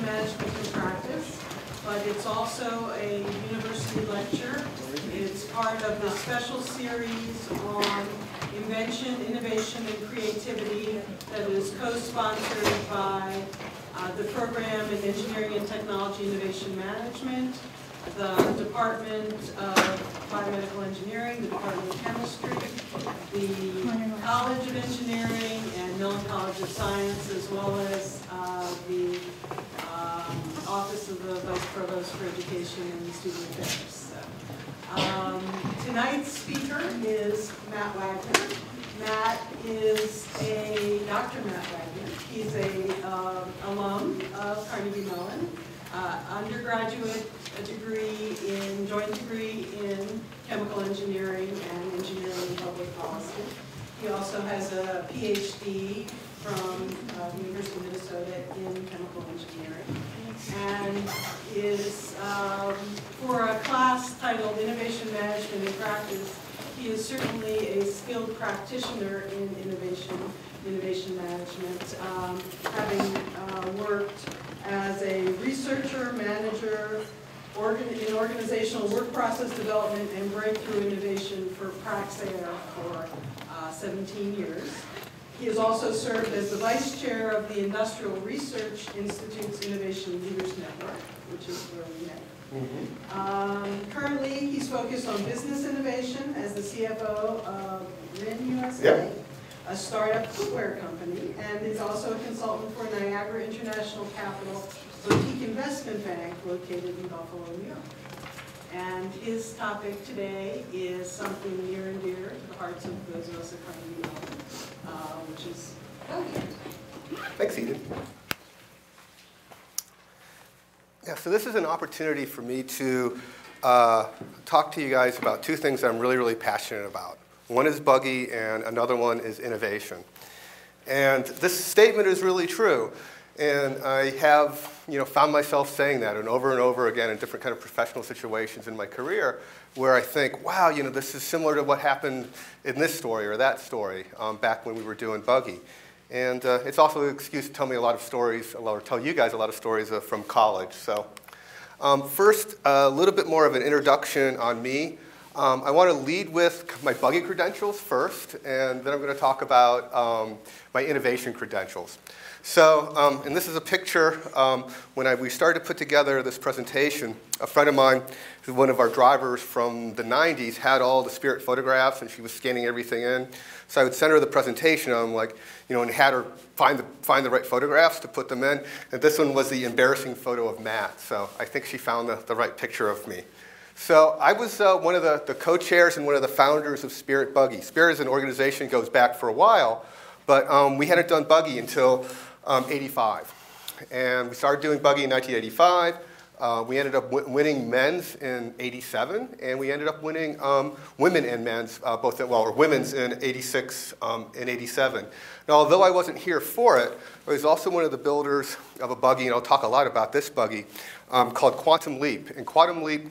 Management in Practice, but it's also a university lecture. It's part of the special series on invention, innovation, and creativity that is co-sponsored by the program in Engineering and Technology Innovation Management, the Department of Biomedical Engineering, the Department of Chemistry, the College of Engineering and Mellon College of Science, as well as the Office of the Vice Provost for Education and Student Affairs. So, tonight's speaker is Matt Wagner. Matt is Dr. Matt Wagner. He's a alum of Carnegie Mellon, undergraduate joint degree in chemical engineering and engineering and public policy. He also has a PhD from the University of Minnesota in chemical engineering, and is, for a class titled Innovation Management in Practice, he is certainly a skilled practitioner in innovation management, having worked as a researcher, manager, in organizational work process development and breakthrough innovation for Praxair for 17 years. He has also served as the vice chair of the Industrial Research Institute's Innovation Leaders Network, which is where we met. Currently, he's focused on business innovation as the CFO of RIN USA, a startup footwear company, and is also a consultant for Niagara International Capital Boutique Investment Bank located in Buffalo, New York. And his topic today is something near and dear to the hearts of those of us at Carnegie Mellon, which is value. Thanks, Eden. Yeah, so this is an opportunity for me to talk to you guys about two things I'm really, really passionate about. One is buggy, and another one is innovation. And this statement is really true. And I have, found myself saying that and over again in different kind of professional situations in my career where I think, wow, this is similar to what happened in this story or that story back when we were doing buggy. And it's also an excuse to tell me a lot of stories, or tell you guys a lot of stories from college. So first, a little bit more of an introduction on me. I want to lead with my buggy credentials first, and then I'm going to talk about my innovation credentials. So, and this is a picture when we started to put together this presentation. A friend of mine, who's one of our drivers from the 90s, had all the Spirit photographs, and she was scanning everything in. So I would send her the presentation, and I'm like, and had her find the right photographs to put them in. And this one was the embarrassing photo of Matt. So I think she found the right picture of me. So I was one of the co-chairs and one of the founders of Spirit Buggy. Spirit as an organization goes back for a while, but we hadn't done buggy until 85. And we started doing buggy in 1985. We ended up winning men's in 87, and we ended up winning women and men's, or women's in 86 and 87. Now, although I wasn't here for it, I was also one of the builders of a buggy, and I'll talk a lot about this buggy, called Quantum Leap. And Quantum Leap,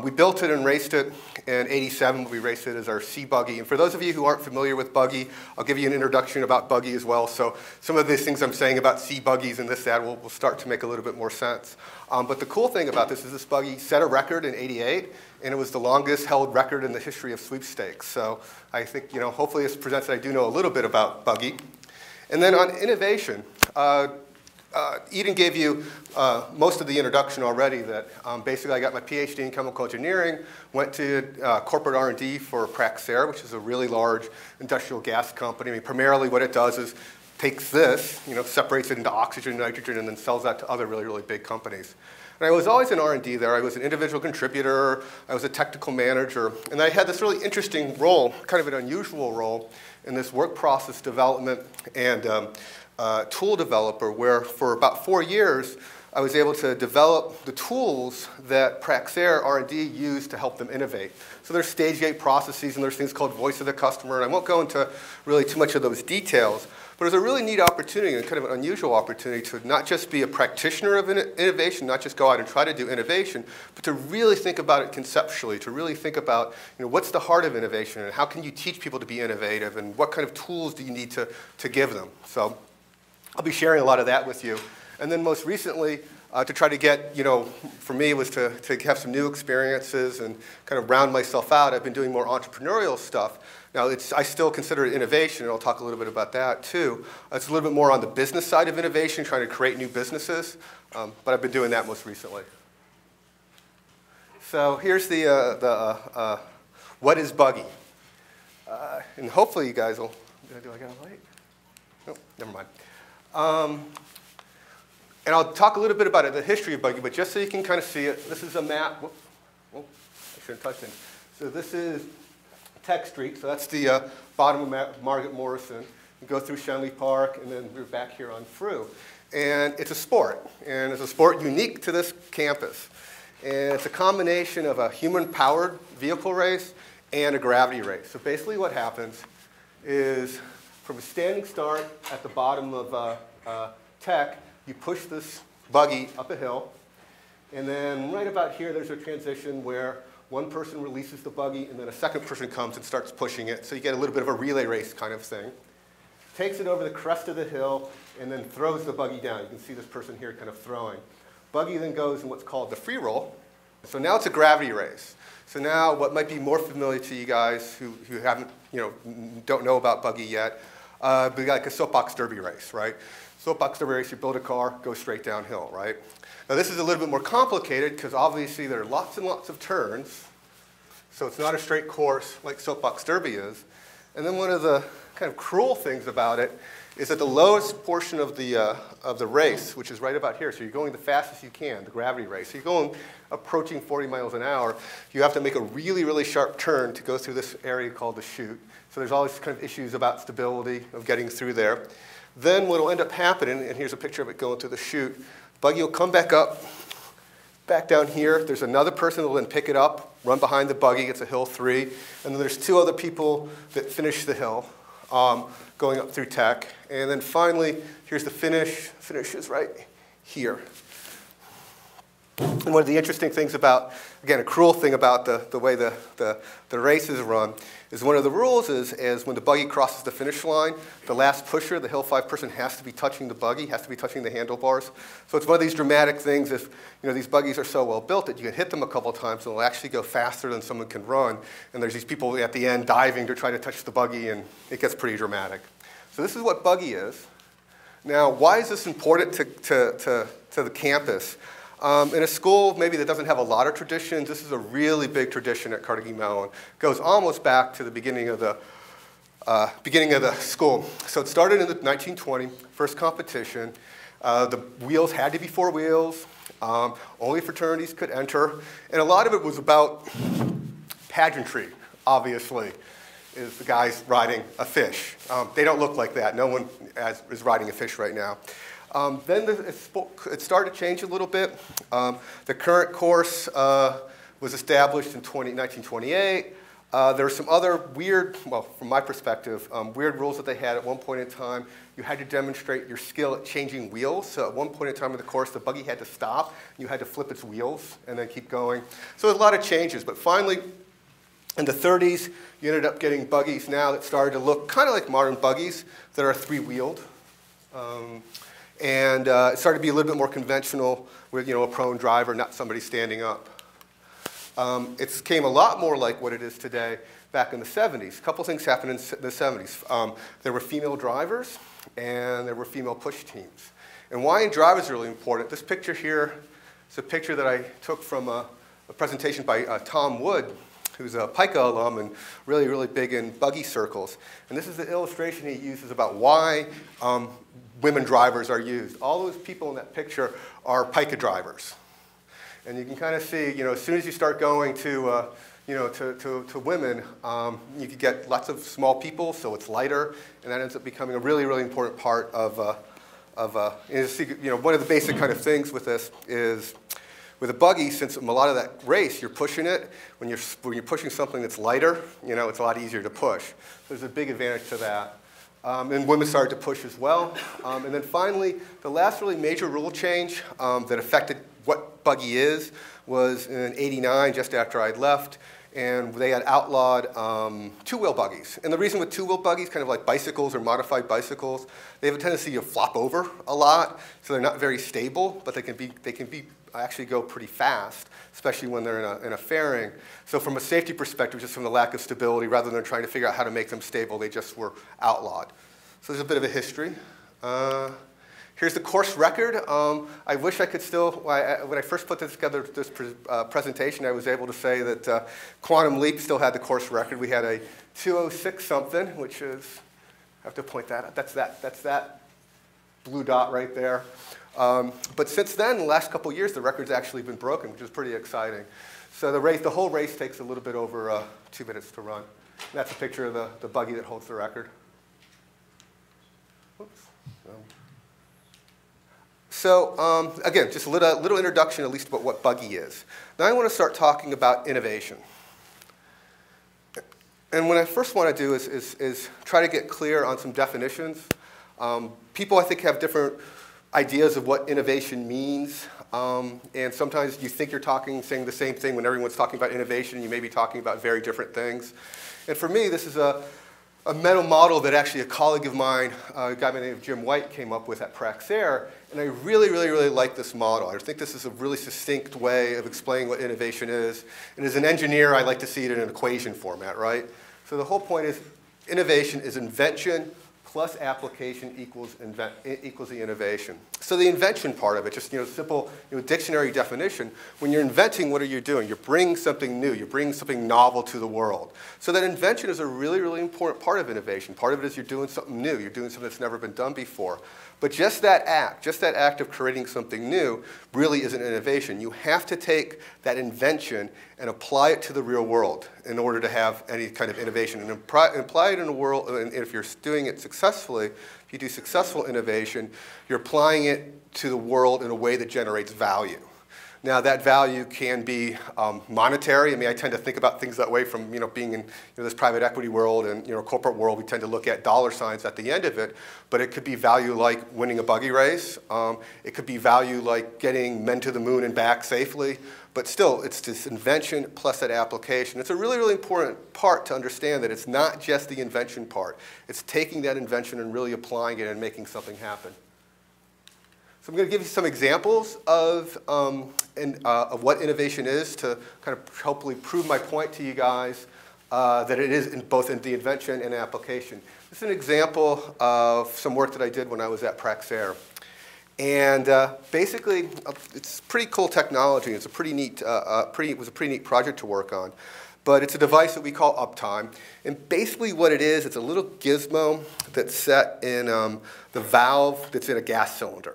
we built it and raced it in 87. We raced it as our C buggy. And for those of you who aren't familiar with buggy, I'll give you an introduction about buggy as well. So some of these things I'm saying about C buggies and that will start to make a little bit more sense. But the cool thing about this is this buggy set a record in 88, and it was the longest held record in the history of sweepstakes. So I think, hopefully this presents that I do know a little bit about buggy. And then on innovation, Eden gave you most of the introduction already, that basically I got my PhD in chemical engineering, went to corporate R&D for Praxair, which is a really large industrial gas company. I mean, primarily what it does is takes this, separates it into oxygen and nitrogen, and then sells that to other really, really big companies. And I was always in R&D there. I was an individual contributor. I was a technical manager. And I had this really interesting role, kind of an unusual role, in this work process development and tool developer, where for about 4 years, I was able to develop the tools that Praxair R&D used to help them innovate. So there's stage gate processes, and there's things called voice of the customer, and I won't go into really too much of those details, but it was a really neat opportunity and kind of an unusual opportunity to not just be a practitioner of innovation, not just go out and try to do innovation, but to really think about it conceptually, to really think about what's the heart of innovation, and how can you teach people to be innovative, and what kind of tools do you need to give them. So I'll be sharing a lot of that with you. And then most recently, to try to get, for me, was to have some new experiences and kind of round myself out. I've been doing more entrepreneurial stuff. Now, I still consider it innovation, and I'll talk a little bit about that, too. It's a little bit more on the business side of innovation, trying to create new businesses, but I've been doing that most recently. So here's the what is Buggy? And hopefully you guys will, do I got a light? Oh, never mind. And I'll talk a little bit about the history of Buggy, but just so you can kind of see it, this is a map. Whoop. Oh, I shouldn't touch it. So this is Tech Street, so that's the bottom of Margaret Morrison. You go through Shenley Park, and then we're back here on through. And it's a sport, and it's a sport unique to this campus. And it's a combination of a human-powered vehicle race and a gravity race. So basically what happens is from a standing start at the bottom of Tech, you push this buggy up a hill, and then right about here there's a transition where one person releases the buggy, and then a second person comes and starts pushing it. So you get a little bit of a relay race kind of thing. Takes it over the crest of the hill, and then throws the buggy down. You can see this person here kind of throwing. Buggy then goes in what's called the free roll. So now it's a gravity race. So now what might be more familiar to you guys who haven't, don't know about Buggy yet, would be like a soapbox derby race, right? Soapbox derby race, you build a car, go straight downhill, right? Now this is a little bit more complicated because obviously there are lots and lots of turns. So it's not a straight course like soapbox derby is. And then one of the kind of cruel things about it is that the lowest portion of the race, which is right about here, so you're going the fastest you can, the gravity race. So you're going approaching 40 miles an hour. You have to make a really, really sharp turn to go through this area called the chute. So there's always kind of issues about stability of getting through there. Then what will end up happening, and here's a picture of it going through the chute, buggy will come back up, back down here. There's another person that will then pick it up, run behind the buggy. It's a hill 3. And then there's 2 other people that finish the hill, going up through Tech. And then finally, here's the finish. Finish is right here. And one of the interesting things about, again, a cruel thing about the way the race is run is one of the rules is when the buggy crosses the finish line, the last pusher, the hill 5 person, has to be touching the buggy, has to be touching the handlebars. So it's one of these dramatic things. If these buggies are so well built that you can hit them a couple of times and they'll actually go faster than someone can run. And there's these people at the end diving to try to touch the buggy, and it gets pretty dramatic. So this is what Buggy is. Now, why is this important to the campus? In a school maybe that doesn't have a lot of traditions, this is a really big tradition at Carnegie Mellon. It goes almost back to the beginning of the school. So it started in the 1920, first competition. The wheels had to be 4 wheels. Only fraternities could enter. And a lot of it was about pageantry, obviously, is the guys riding a fish. They don't look like that. No one is riding a fish right now. Then it started to change a little bit. The current course was established in 1928. There were some other weird, well, from my perspective, weird rules that they had at one point in time. You had to demonstrate your skill at changing wheels. So at one point in time in the course, the buggy had to stop. You had to flip its wheels and then keep going. So there's a lot of changes. But finally, in the 30s, you ended up getting buggies now that started to look kind of like modern buggies that are 3-wheeled. And it started to be a little bit more conventional with a prone driver, not somebody standing up. It came a lot more like what it is today back in the 70s. A couple things happened in the 70s. There were female drivers and there were female push teams. And why drivers are really important. This picture here is a picture that I took from a presentation by Tom Wood, who's a PICA alum and really, really big in buggy circles. And this is the illustration he uses about why women drivers are used. All those people in that picture are PICA drivers. And you can kind of see, as soon as you start going to women, you could get lots of small people, so it's lighter, and that ends up becoming a really, really important part of one of the basic kind of things with this is, with a buggy, since a lot of that race, you're pushing it. When you're pushing something that's lighter, it's a lot easier to push. So there's a big advantage to that. And women started to push as well. And then finally, the last really major rule change that affected what buggy is was in '89, just after I'd left. and they had outlawed two-wheel buggies. And the reason with two-wheel buggies, kind of like bicycles or modified bicycles, they have a tendency to flop over a lot, so they're not very stable, but they can actually go pretty fast, especially when they're in a fairing. So from a safety perspective, just from the lack of stability, rather than trying to figure out how to make them stable, they just were outlawed. So there's a bit of a history. Here's the course record. I wish I could still, when I first put together this presentation, I was able to say that Quantum Leap still had the course record. We had a 206 something, which is, I have to point that out. That's that blue dot right there. But since then, the last couple of years, the record's actually been broken, which is pretty exciting. So the whole race takes a little bit over 2 minutes to run. And that's a picture of the buggy that holds the record. Oops. So again, just a little introduction, at least about what buggy is. Now I want to start talking about innovation. And what I first want to do is try to get clear on some definitions. People, I think, have different ideas of what innovation means. And sometimes you think you're saying the same thing when everyone's talking about innovation. You may be talking about very different things. And for me, this is a mental model that actually a colleague of mine, a guy by the name of Jim White, came up with at Praxair. And I really, really, really like this model. I think this is a really succinct way of explaining what innovation is. And as an engineer, I like to see it in an equation format, right? So the whole point is innovation is invention plus application equals the innovation. So the invention part of it, just simple dictionary definition, when you're inventing, what are you doing? You're bringing something new. You're bringing something novel to the world. So that invention is a really, really important part of innovation. Part of it is you're doing something new. You're doing something that's never been done before. But just that act of creating something new really isn't innovation. You have to take that invention and apply it to the real world in order to have any kind of innovation. And apply it in a world, and if you're doing it successfully, if you do successful innovation, you're applying it to the world in a way that generates value. Now that value can be monetary. I mean, I tend to think about things that way from being in this private equity world and corporate world. We tend to look at dollar signs at the end of it, but it could be value like winning a buggy race. It could be value like getting men to the moon and back safely. But still, it's this invention plus that application. It's a really, really important part to understand that it's not just the invention part. It's taking that invention and really applying it and making something happen. So I'm going to give you some examples of what innovation is to kind of hopefully prove my point to you guys that it is both in the invention and application. This is an example of some work that I did when I was at Praxair. And basically, it's pretty cool technology. It's a pretty neat, it was a pretty neat project to work on. But it's a device that we call Uptime. And basically what it is, it's a little gizmo that's set in the valve that's in a gas cylinder.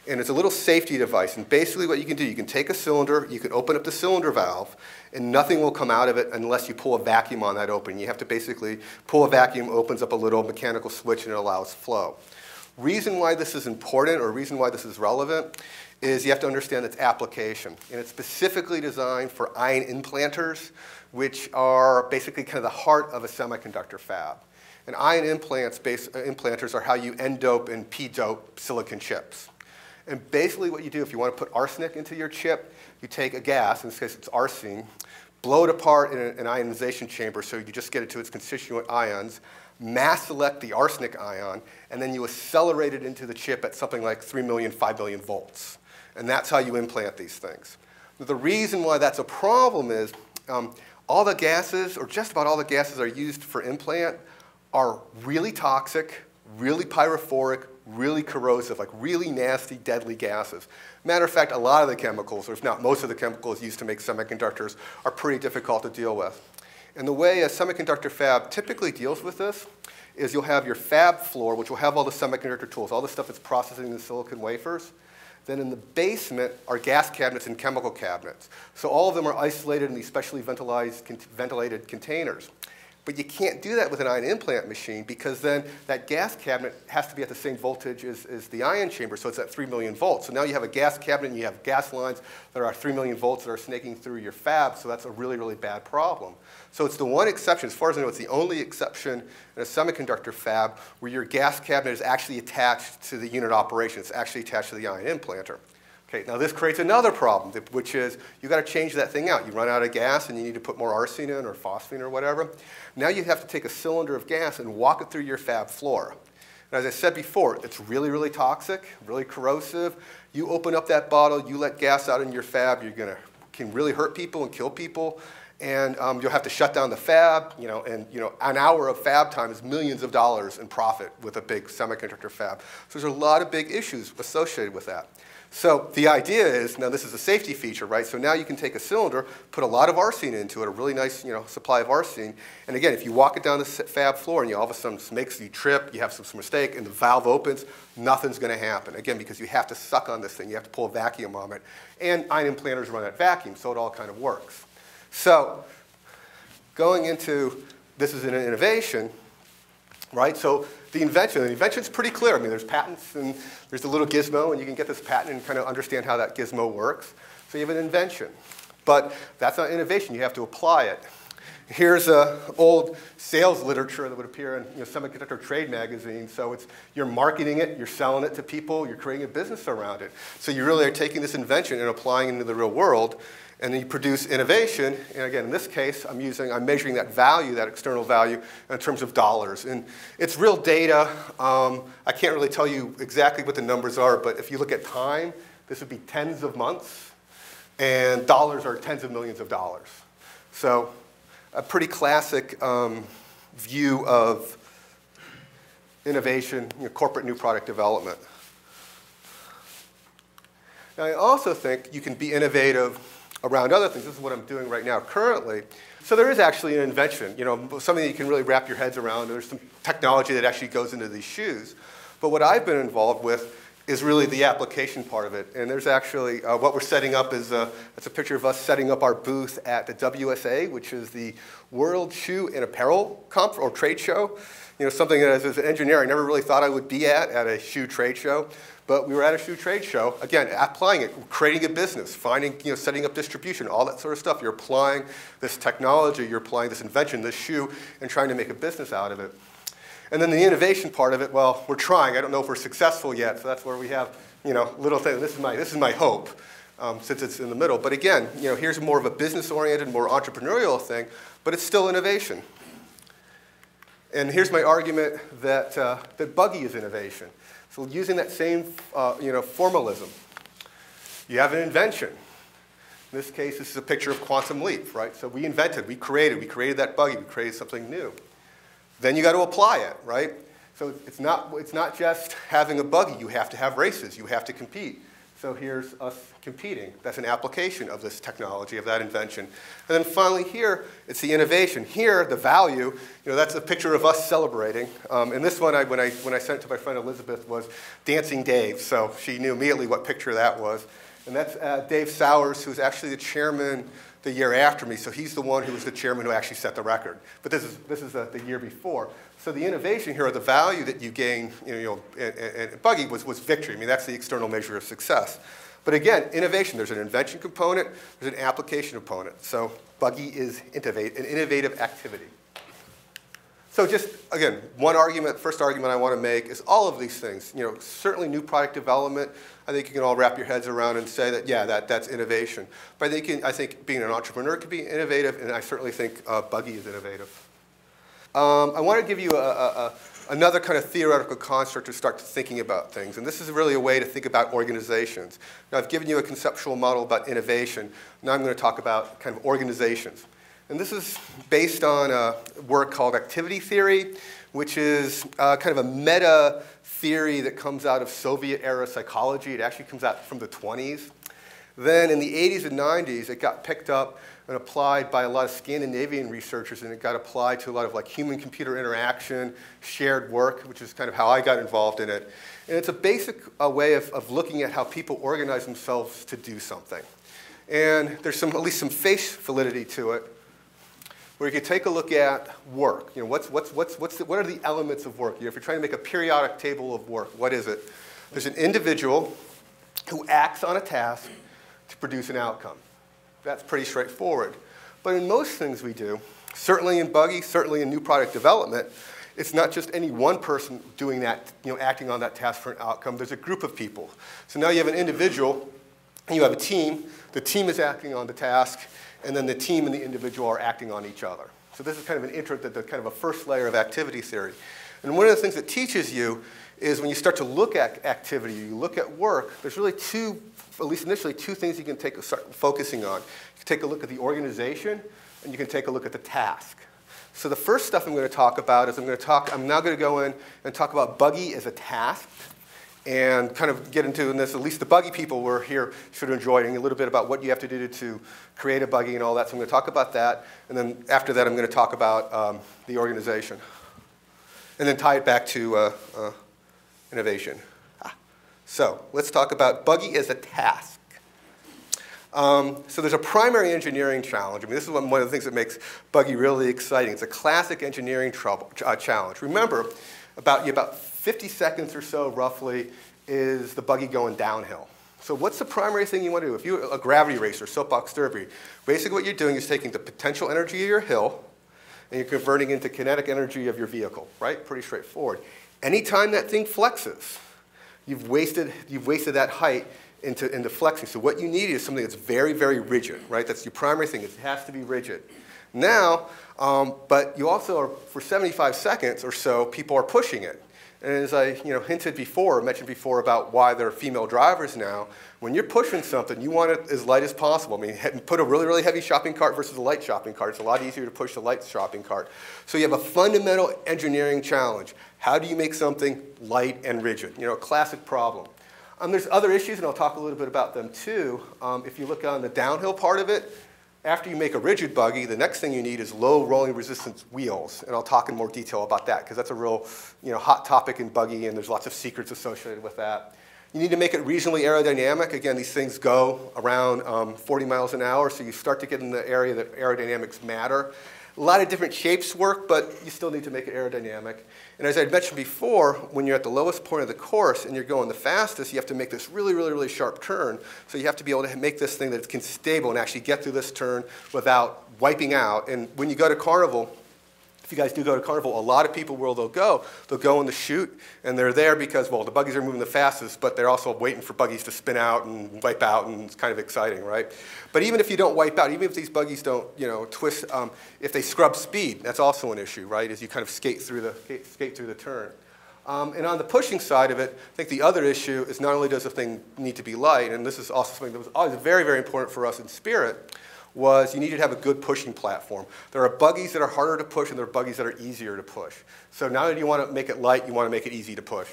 And it's a little safety device. And basically what you can do, you can take a cylinder, you can open up the cylinder valve, and nothing will come out of it unless you pull a vacuum on that open. You have to basically pull a vacuum, opens up a little mechanical switch, and it allows flow. Reason why this is important, or reason why this is relevant, is you have to understand its application. And it's specifically designed for ion implanters, which are basically kind of the heart of a semiconductor fab. And ion implanters are how you N-dope and P-dope silicon chips. And basically what you do, if you want to put arsenic into your chip, you take a gas, in this case it's arsine, blow it apart in an ionization chamber so you just get it to its constituent ions, mass select the arsenic ion, and then you accelerate it into the chip at something like 3 million, 5 million volts. And that's how you implant these things. The reason why that's a problem is all the gases, or just about all the gases that are used for implant, are really toxic, really pyrophoric, really corrosive, like really nasty, deadly gases. Matter of fact, a lot of the chemicals, or if not most of the chemicals used to make semiconductors, are pretty difficult to deal with. And the way a semiconductor fab typically deals with this is you'll have your fab floor, which will have all the semiconductor tools, all the stuff that's processing the silicon wafers. Then in the basement are gas cabinets and chemical cabinets. So all of them are isolated in these specially ventilated containers. But you can't do that with an ion implant machine because then that gas cabinet has to be at the same voltage as the ion chamber, so it's at 3 million volts. So now you have a gas cabinet and you have gas lines that are 3 million volts that are snaking through your fab, so that's a really, really bad problem. So it's the one exception, as far as I know, it's the only exception in a semiconductor fab where your gas cabinet is actually attached to the unit operation. It's actually attached to the ion implanter. Okay, now this creates another problem, which is you got to change that thing out. You run out of gas and you need to put more arsen in or phosphine or whatever. Now you have to take a cylinder of gas and walk it through your fab floor. And as I said before, it's really, really toxic, really corrosive. You open up that bottle, you let gas out in your fab, can really hurt people and kill people. And you'll have to shut down the fab, and an hour of fab time is millions of dollars in profit with a big semiconductor fab. So there's a lot of big issues associated with that. So the idea is, now this is a safety feature, right? So now you can take a cylinder, put a lot of arsen into it, a really nice supply of arsen. And again, if you walk it down the fab floor and all of a sudden makes you trip, you have some mistake, and the valve opens, nothing's going to happen. Again, because you have to suck on this thing. You have to pull a vacuum on it. And ion implanters run at vacuum, so it all kind of works. So going into, this is an innovation, right? So the invention's pretty clear. I mean, there's patents and there's a little gizmo, and you can get this patent and kind of understand how that gizmo works. So you have an invention. But that's not innovation. You have to apply it. Here's old sales literature that would appear in semiconductor trade magazines. So you're marketing it, you're selling it to people, you're creating a business around it. So you really are taking this invention and applying it into the real world. And then you produce innovation, and again, in this case, I'm measuring that value, that external value, in terms of dollars. And it's real data. I can't really tell you exactly what the numbers are, but if you look at time, this would be tens of months, and dollars are tens of millions of dollars. So a pretty classic view of innovation, corporate new product development. Now, I also think you can be innovative around other things. This is what I'm doing right now currently. So there is actually an invention, something that you can really wrap your heads around. There's some technology that actually goes into these shoes. But what I've been involved with is really the application part of it. And there's actually, what we're setting up is, it's a picture of us setting up our booth at the WSA, which is the World Shoe and Apparel Conference or Trade Show. Something that as an engineer I never really thought I would be at a shoe trade show. But we were at a shoe trade show, again, applying it, creating a business, setting up distribution, all that sort of stuff. You're applying this technology, you're applying this invention, this shoe, and trying to make a business out of it. And then the innovation part of it, well, we're trying. I don't know if we're successful yet, so that's where we have, little things. This is my hope, since it's in the middle. But again, here's more of a business-oriented, more entrepreneurial thing, but it's still innovation. And here's my argument that, that Buggy is innovation. So using that same formalism, you have an invention. In this case, this is a picture of quantum leap, right? So we invented, we created that Buggy, we created something new. Then you got to apply it, right? So it's not just having a Buggy. You have to have races. You have to compete. So here's us competing. That's an application of this technology, of that invention. And then finally here, it's the innovation. Here, the value, that's a picture of us celebrating. And this one, when I sent it to my friend Elizabeth, was Dancing Dave. So she knew immediately what picture that was. And that's Dave Sowers, who's actually the chairman the year after me. So he's the one who was the chairman who actually set the record. But this is the year before. So the innovation here, or the value that you gain, and Buggy was victory. I mean, that's the external measure of success. But again, innovation, there's an invention component, there's an application component. So Buggy is an innovative activity. So just, again, first argument I want to make is all of these things. Certainly new product development, I think you can all wrap your heads around and say that, yeah, that's innovation. But I think being an entrepreneur can be innovative, and I certainly think Buggy is innovative. I want to give you another kind of theoretical construct to start thinking about things. And this is really a way to think about organizations. Now, I've given you a conceptual model about innovation. Now I'm going to talk about kind of organizations. And this is based on a work called activity theory, which is kind of a meta theory that comes out of Soviet-era psychology. It actually comes out from the 20s. Then in the 80s and 90s, it got picked up and applied by a lot of Scandinavian researchers, and it got applied to a lot of human-computer interaction, shared work, which is kind of how I got involved in it. And it's a basic way of looking at how people organize themselves to do something. And there's at least some face validity to it, where you can take a look at work. What are the elements of work? If you're trying to make a periodic table of work, what is it? There's an individual who acts on a task to produce an outcome. That's pretty straightforward. But in most things we do, certainly in Buggy, certainly in new product development, it's not just any one person doing that, acting on that task for an outcome. There's a group of people. So now you have an individual And you have a team. The team is acting on the task, and then the team and the individual are acting on each other. So this is kind of an intro to the kind of a first layer of activity theory. And one of the things it teaches you is when you start to look at activity, you look at work, there's really two, at least initially, two things you can start focusing on. You can take a look at the organization, and you can take a look at the task. So the first stuff I'm going to talk about is I'm now going to go in and talk about buggy as a task, and kind of get into this, at least the buggy people were here should enjoy it, a little bit about what you have to do to create a buggy and all that. So I'm going to talk about that, and then after that I'm going to talk about the organization. And then tie it back to innovation. So let's talk about buggy as a task. So there's a primary engineering challenge. I mean, this is one of the things that makes buggy really exciting. It's a classic engineering challenge. Remember, about 50 seconds or so, roughly, is the buggy going downhill. So what's the primary thing you want to do? If you're a gravity racer, soapbox derby, basically what you're doing is taking the potential energy of your hill, and you're converting into kinetic energy of your vehicle, right? Pretty straightforward. Anytime that thing flexes, you've wasted that height into flexing. So what you need is something that's very, very rigid, right? That's your primary thing. It has to be rigid. Now, but you also are, for 75 seconds or so, people are pushing it. And as I mentioned before about why there are female drivers now, when you're pushing something, you want it as light as possible. I mean, put a really, really heavy shopping cart versus a light shopping cart. It's a lot easier to push the light shopping cart. So you have a fundamental engineering challenge. How do you make something light and rigid? A classic problem. There's other issues, and I'll talk a little bit about them too. If you look on the downhill part of it, after you make a rigid buggy, the next thing you need is low rolling resistance wheels. And I'll talk in more detail about that, because that's a real hot topic in buggy, and there's lots of secrets associated with that. You need to make it reasonably aerodynamic. Again, these things go around 40 miles an hour, so you start to get in the area that aerodynamics matter. A lot of different shapes work, but you still need to make it aerodynamic. And as I mentioned before, when you're at the lowest point of the course and you're going the fastest, you have to make this really, really, really sharp turn. So you have to be able to make this thing that can stable and actually get through this turn without wiping out. And when you go to Carnival, if you guys do go to Carnival, a lot of people they'll go in the chute, and they're there because, well, the buggies are moving the fastest, but they're also waiting for buggies to spin out and wipe out, and it's kind of exciting, right? But even if you don't wipe out, even if these buggies don't, twist, if they scrub speed, that's also an issue, right? As you kind of skate through the turn. And on the pushing side of it, I think the other issue is not only does the thing need to be light, and this is also something that was always very, very important for us in Spirit, was you needed to have a good pushing platform. There are buggies that are harder to push, and there are buggies that are easier to push. So now that you want to make it light, you want to make it easy to push.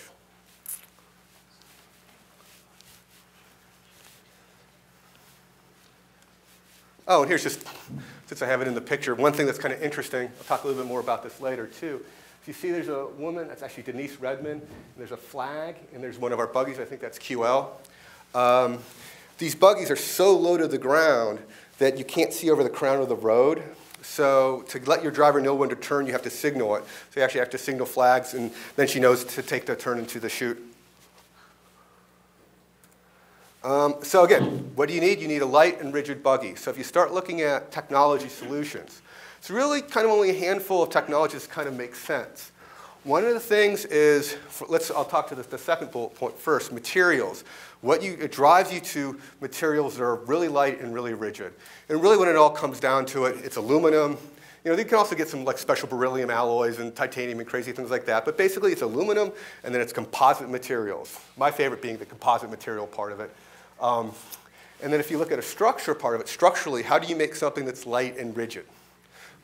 Oh, and here's just, since I have it in the picture, one thing that's kind of interesting, I'll talk a little bit more about this later too. If you see there's a woman, that's actually Denise Redmond, and there's a flag, and there's one of our buggies, I think that's QL. These buggies are so low to the ground that you can't see over the crown of the road. So to let your driver know when to turn, you have to signal it. So you actually have to signal flags, and then she knows to take the turn into the chute. So again, what do you need? You need a light and rigid buggy. So if you start looking at technology solutions, it's really kind of only a handful of technologies that kind of make sense. One of the things is, I'll talk to the second bullet point first, materials. It drives you to materials that are really light and really rigid. And really when it all comes down to it, it's aluminum. You can also get some like special beryllium alloys and titanium and crazy things like that. But basically it's aluminum, and then it's composite materials. My favorite being the composite material part of it. And then if you look at a structure part of it, structurally, how do you make something that's light and rigid?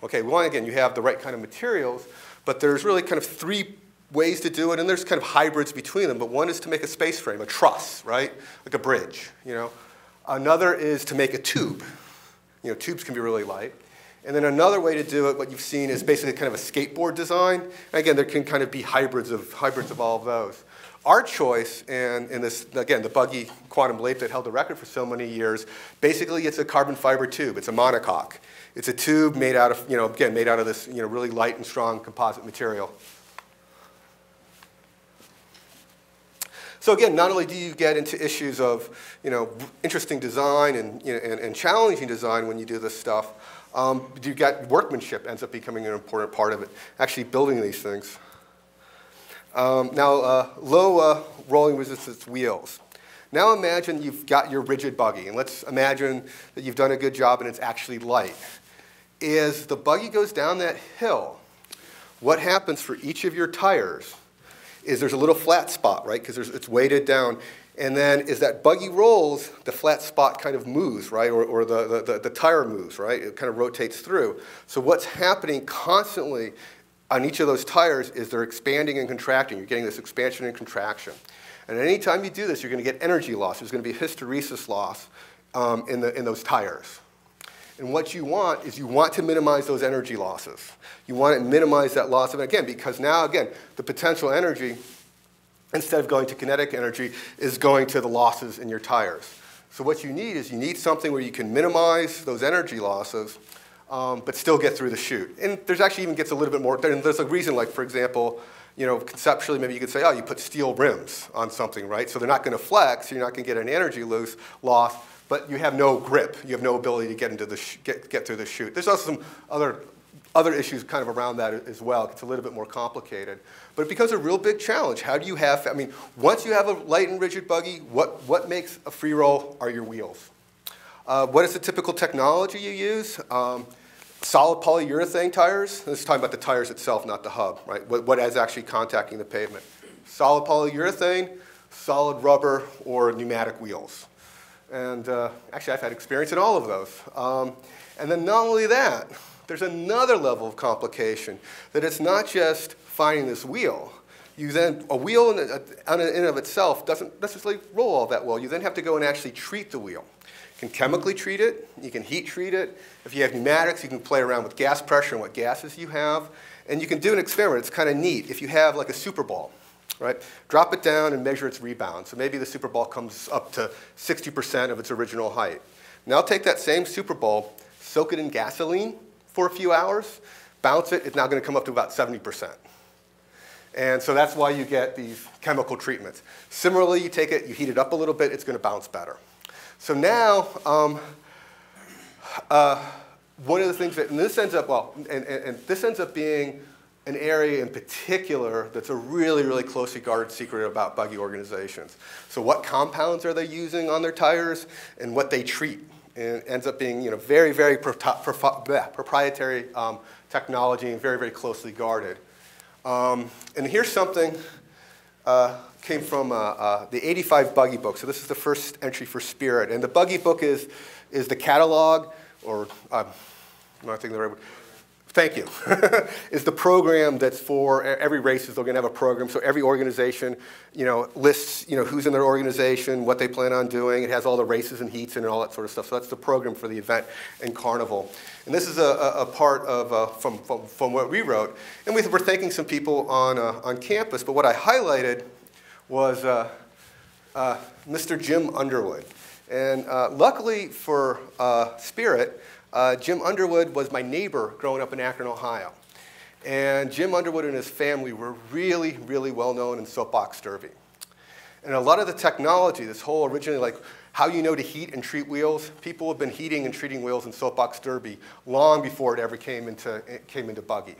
Okay, one, again, you have the right kind of materials, but there's really kind of three ways to do it, and there's kind of hybrids between them. But one is to make a space frame, a truss, right? Like a bridge, Another is to make a tube. Tubes can be really light. And then another way to do it, what you've seen, is basically kind of a skateboard design. And again, there can kind of be hybrids of all of those. Our choice, and in this, again, the buggy quantum leap that held the record for so many years, basically it's a carbon fiber tube. It's a monocoque. It's a tube made out of, again, made out of this, really light and strong composite material. So again, not only do you get into issues of, interesting design and challenging design when you do this stuff, you got workmanship ends up becoming an important part of it, actually building these things. Now, low rolling resistance wheels. Now imagine you've got your rigid buggy, and let's imagine that you've done a good job and it's actually light. As the buggy goes down that hill, what happens for each of your tires is there's a little flat spot, right, because it's weighted down. And then as that buggy rolls, the flat spot kind of moves, right, or the tire moves, right? It kind of rotates through. So what's happening constantly on each of those tires is they're expanding and contracting. You're getting this expansion and contraction. And any time you do this, you're going to get energy loss. There's going to be hysteresis loss in those tires. And what you want is you want to minimize those energy losses. You want to minimize that loss of it, again, because now, again, the potential energy, instead of going to kinetic energy, is going to the losses in your tires. So what you need is you need something where you can minimize those energy losses, but still get through the chute. And there's actually even gets a little bit more, there's a reason, like, for example, you know, conceptually, maybe you could say, oh, you put steel rims on something, right? So they're not going to flex, so you're not going to get any energy loss, but you have no grip. You have no ability to get into the get through the chute. There's also some other issues kind of around that as well. It's a little bit more complicated. But it becomes a real big challenge. How do you have, I mean, once you have a light and rigid buggy, what makes a free roll are your wheels. What is the typical technology you use? Solid polyurethane tires. This is talking about the tires itself, not the hub, right? What is actually contacting the pavement. Solid polyurethane, solid rubber, or pneumatic wheels. And actually, I've had experience in all of those. And then not only that, there's another level of complication, that it's not just finding this wheel. A wheel in and of itself doesn't necessarily roll all that well. You then have to go and actually treat the wheel. You can chemically treat it, you can heat treat it. If you have pneumatics, you can play around with gas pressure and what gases you have. And you can do an experiment, it's kind of neat. If you have like a super ball, right? Drop it down and measure its rebound. So maybe the super ball comes up to 60% of its original height. Now take that same super ball, soak it in gasoline for a few hours, bounce it, it's now going to come up to about 70%. And so that's why you get these chemical treatments. Similarly, you take it, you heat it up a little bit, it's going to bounce better. So now, one of the things that, and this ends up, well, and this ends up being an area in particular that's a really, really closely guarded secret about buggy organizations. So what compounds are they using on their tires and what they treat. And it ends up being, you know, very, very proprietary technology and very, very closely guarded. And here's something came from the 85 Buggy book. So this is the first entry for Spirit. And the Buggy book is the catalog, or I'm not thinking the right word. Thank you. Is the program that's for every race. They're going to have a program. So every organization, you know, lists, you know, who's in their organization, what they plan on doing. It has all the races and heats and all that sort of stuff. So that's the program for the event and carnival. And this is a part of from what we wrote. And we're thanking some people on campus. But what I highlighted was Mr. Jim Underwood. And luckily for Spirit, Jim Underwood was my neighbor growing up in Akron, Ohio. And Jim Underwood and his family were really, really well known in soapbox derby. And a lot of the technology, this whole originally like how you know to heat and treat wheels, people have been heating and treating wheels in soapbox derby long before it ever came into buggy.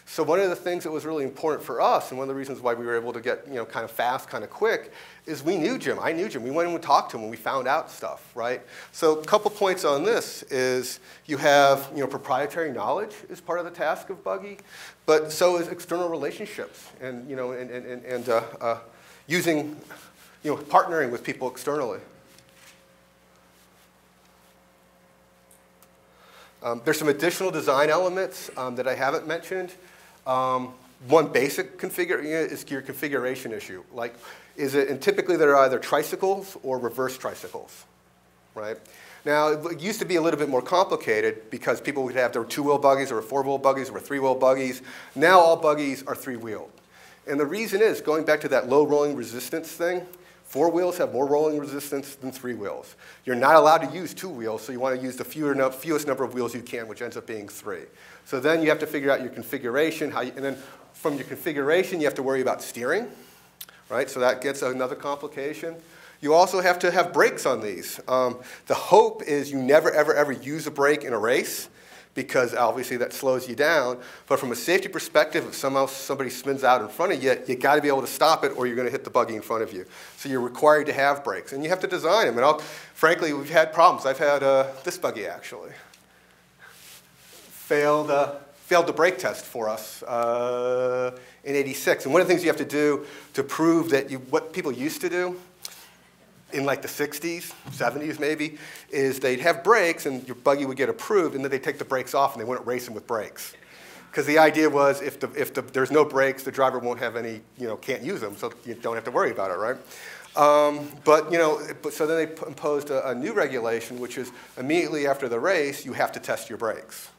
So one of the things that was really important for us, and one of the reasons why we were able to get, you know, kind of fast, kind of quick, is we knew Jim. I knew Jim. We went and we talked to him and we found out stuff, right? So a couple points on this is you have, you know, proprietary knowledge is part of the task of buggy, but so is external relationships and, you know, and using, you know, partnering with people externally. There's some additional design elements that I haven't mentioned. One basic is your configuration issue. Like, and typically they're either tricycles or reverse tricycles, right? Now, it used to be a little bit more complicated because people would have their two-wheel buggies or four-wheel buggies or three-wheel buggies. Now all buggies are three-wheeled. And the reason is, going back to that low rolling resistance thing, four wheels have more rolling resistance than three wheels. You're not allowed to use two wheels, so you want to use the fewest number of wheels you can, which ends up being three. So then you have to figure out your configuration, and then from your configuration, you have to worry about steering, right? So that gets another complication. You also have to have brakes on these. The hope is you never, ever, ever use a brake in a race, because obviously that slows you down. But from a safety perspective, if somehow somebody spins out in front of you, you got to be able to stop it or you're going to hit the buggy in front of you. So you're required to have brakes. And you have to design them. And frankly, we've had problems. I've had this buggy actually. Failed the brake test for us in '86. And one of the things you have to do to prove that what people used to do in like the 60s, 70s maybe, is they'd have brakes and your buggy would get approved and then they'd take the brakes off and they wouldn't race them with brakes. Because the idea was if there's no brakes, the driver won't have any, can't use them, so you don't have to worry about it, right? So then they imposed a new regulation, which is immediately after the race, you have to test your brakes.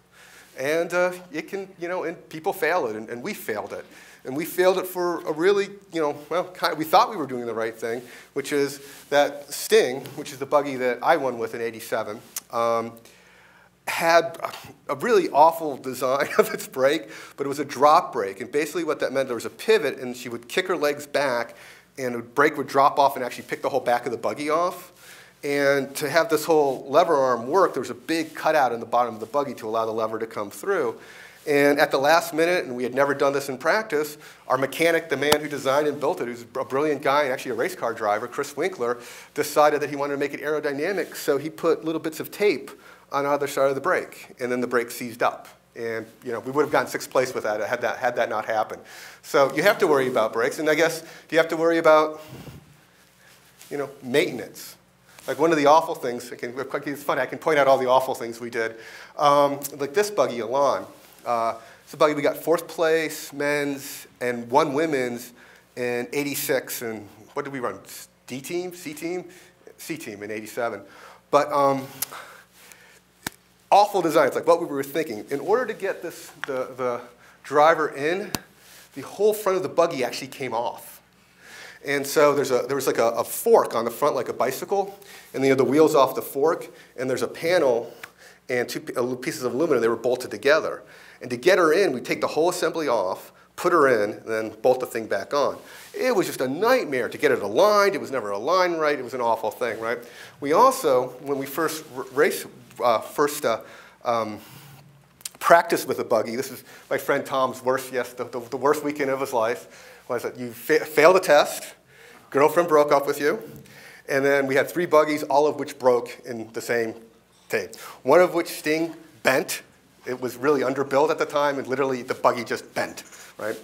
And it can, and people fail it, and we failed it. And we failed it for a really, we thought we were doing the right thing, which is that Sting, which is the buggy that I won with in '87, had a really awful design of its brake, but it was a drop brake. And basically what that meant, there was a pivot, and she would kick her legs back, and the brake would drop off and actually pick the whole back of the buggy off. And to have this whole lever arm work, there was a big cutout in the bottom of the buggy to allow the lever to come through. And at the last minute, and we had never done this in practice, our mechanic, the man who designed and built it, who's a brilliant guy and actually a race car driver, Chris Winkler, decided that he wanted to make it aerodynamic, so he put little bits of tape on either side of the brake, and then the brake seized up. And we would have gotten 6th place with that had that not happened. So you have to worry about brakes, and I guess you have to worry about maintenance. Like one of the awful things, it's funny, I can point out all the awful things we did. Like this buggy, Elan. It's a buggy we got 4th place men's and 1 women's in '86, and what did we run? D team, C team, C team in '87. But awful design. It's like what we were thinking. In order to get the driver in, the whole front of the buggy actually came off. And so there was like a fork on the front, like a bicycle, and the wheels off the fork, and there's a panel and 2 pieces of aluminum. They were bolted together. And to get her in, we take the whole assembly off, put her in, and then bolt the thing back on. It was just a nightmare to get it aligned. It was never aligned right. It was an awful thing, right? We also, when we first practiced with a buggy, this is my friend Tom's worst, the worst weekend of his life, was that you failed a test, girlfriend broke up with you, and then we had 3 buggies, all of which broke in the same thing. One of which Sting bent. It was really underbuilt at the time, and literally the buggy just bent, right?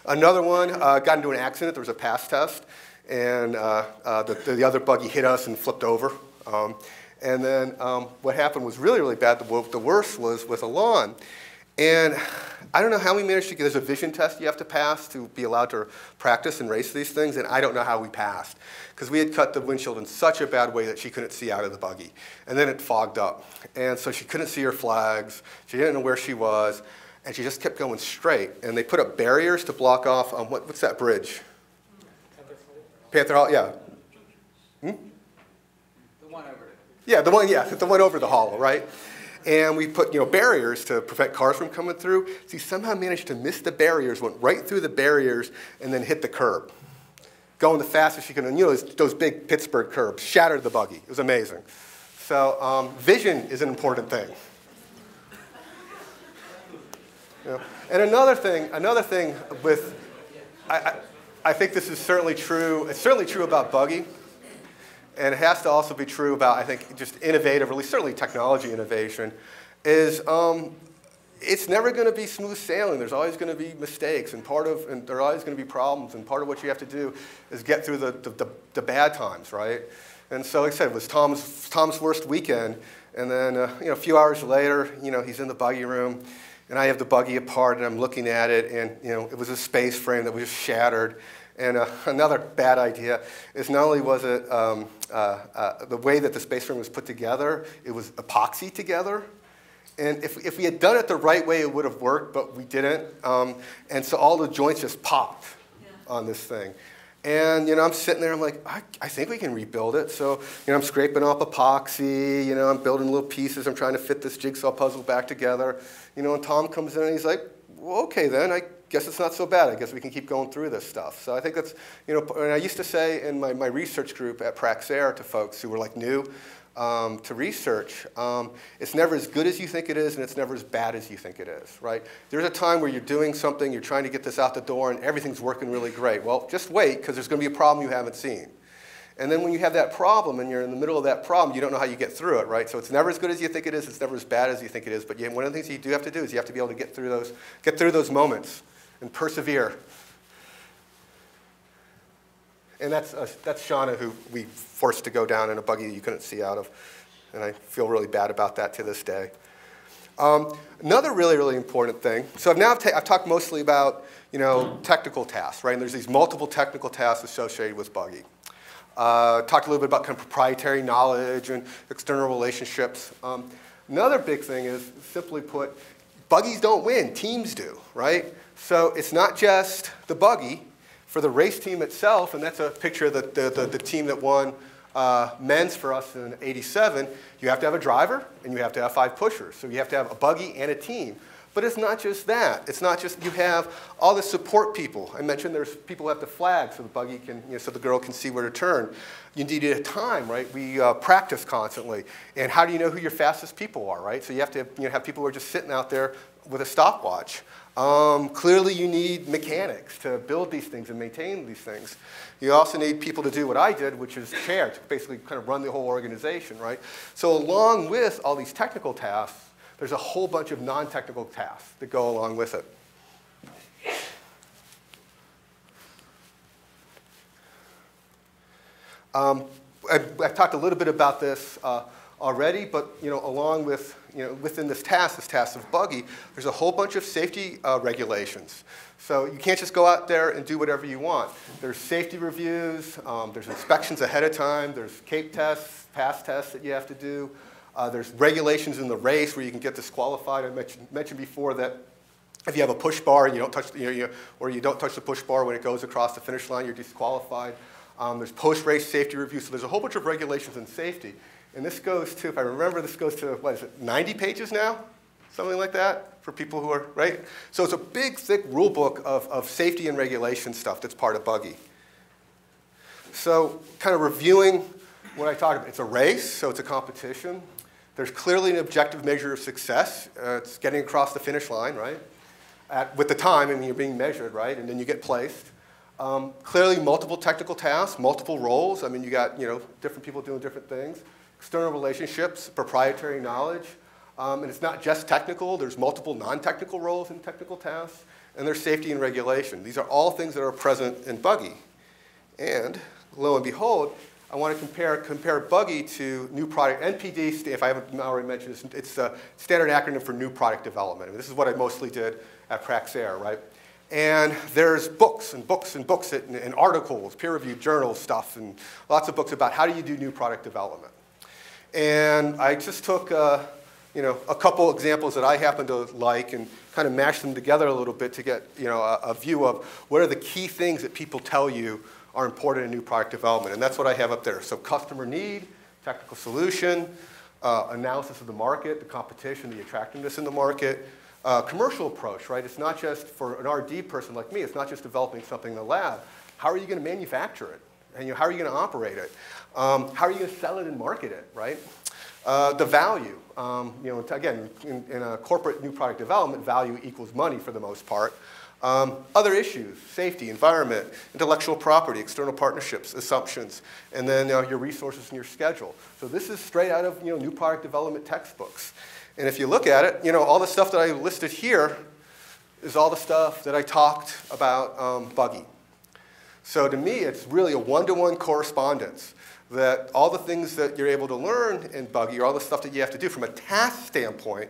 Another one got into an accident. There was a pass test, and the other buggy hit us and flipped over. And then what happened was really, really bad. The worst was with Elan. And I don't know how we managed to get, there's a vision test you have to pass to be allowed to practice and race these things, and I don't know how we passed. Because we had cut the windshield in such a bad way that she couldn't see out of the buggy. And then it fogged up. And so she couldn't see her flags, she didn't know where she was, and she just kept going straight. And they put up barriers to block off, what's that bridge? Panther Hall, yeah. Hmm? The one over it. Yeah, the one over the hollow, right? And we put barriers to prevent cars from coming through. So he somehow managed to miss the barriers, went right through the barriers, and then hit the curb. Going the fastest she could, and those big Pittsburgh curbs, shattered the buggy. It was amazing. So vision is an important thing. And another thing with, I think this is certainly true, it's certainly true about buggy, and it has to also be true about, I think, just innovative, or at least certainly technology innovation, is it's never going to be smooth sailing. There's always going to be mistakes, and there are always going to be problems, and part of what you have to do is get through the bad times, right? And so, like I said, it was Tom's worst weekend, and then a few hours later, he's in the buggy room, and I have the buggy apart, and I'm looking at it, and it was a space frame that was just shattered. And another bad idea is not only was it the way that the space frame was put together, it was epoxy together. And if we had done it the right way, it would have worked, but we didn't. And so all the joints just popped on this thing. And I'm sitting there, I'm like, I think we can rebuild it. So I'm scraping off epoxy, I'm building little pieces, I'm trying to fit this jigsaw puzzle back together. And Tom comes in and he's like, well, okay then, guess it's not so bad. I guess we can keep going through this stuff. So I think that's, and I used to say in my research group at Praxair to folks who were like new to research, it's never as good as you think it is, and it's never as bad as you think it is, right? There's a time where you're doing something, you're trying to get this out the door, and everything's working really great. Well, just wait, because there's going to be a problem you haven't seen. And then when you have that problem and you're in the middle of that problem, you don't know how you get through it, right? So it's never as good as you think it is. It's never as bad as you think it is. But one of the things you do have to do is you have to be able to get through those moments and persevere. And that's Shauna, who we forced to go down in a buggy that you couldn't see out of. And I feel really bad about that to this day. Another really, really important thing. So I've talked mostly about technical tasks, right? And there's these multiple technical tasks associated with buggy. Talked a little bit about kind of proprietary knowledge and external relationships. Another big thing is, simply put, buggies don't win, teams do, right? So it's not just the buggy. For the race team itself, and that's a picture of the team that won men's for us in '87, you have to have a driver and you have to have 5 pushers. So you have to have a buggy and a team. But it's not just that. It's not just you have all the support people. I mentioned there's people at the flag so the buggy can, so the girl can see where to turn. You need a time, right? We practice constantly. And how do you know who your fastest people are, right? So you have to have people who are just sitting out there with a stopwatch. Clearly you need mechanics to build these things and maintain these things. You also need people to do what I did, which is chair, to basically kind of run the whole organization, right? So along with all these technical tasks, there's a whole bunch of non-technical tasks that go along with it. I've talked a little bit about this already, but along with within this task of buggy, there's a whole bunch of safety regulations. So you can't just go out there and do whatever you want. There's safety reviews, there's inspections ahead of time, there's CAPE tests, pass tests that you have to do. There's regulations in the race where you can get disqualified. I mentioned before that if you have a push bar and you don't touch, or you don't touch the push bar when it goes across the finish line, you're disqualified. There's post-race safety reviews. So there's a whole bunch of regulations in safety. And this goes to, if I remember, this goes to, 90 pages now? Something like that for people who are, right? So it's a big, thick rule book of safety and regulation stuff that's part of buggy. So kind of reviewing what I talked about. It's a race, so it's a competition. There's clearly an objective measure of success. It's getting across the finish line, right? With the time, and you're being measured, right? And then you get placed. Clearly multiple technical tasks, multiple roles. I mean, you got, different people doing different things. External relationships, proprietary knowledge. And it's not just technical. There's multiple non-technical roles in technical tasks. And there's safety and regulation. These are all things that are present in buggy. And lo and behold, I want to compare buggy to new product. NPD, if I haven't already mentioned this, it's the standard acronym for new product development. And this is what I mostly did at Praxair, right? And there's books and books and books and articles, peer-reviewed journals stuff, and lots of books about how do you do new product development. And I just took a couple examples that I happen to like and kind of mashed them together a little bit to get a view of what are the key things that people tell you are important in new product development. And that's what I have up there. So customer need, technical solution, analysis of the market, the competition, the attractiveness in the market, commercial approach, right? It's not just for an R&D person like me, it's not just developing something in the lab. How are you going to manufacture it? And how are you going to operate it? How are you going to sell it and market it, right? The value, again, in a corporate new product development, value equals money for the most part. Other issues, safety, environment, intellectual property, external partnerships, assumptions, and then your resources and your schedule. So this is straight out of new product development textbooks. And if you look at it, all the stuff that I listed here is all the stuff that I talked about buggy. So to me, it's really a one-to-one correspondence that all the things that you're able to learn in buggy are all the stuff that you have to do from a task standpoint.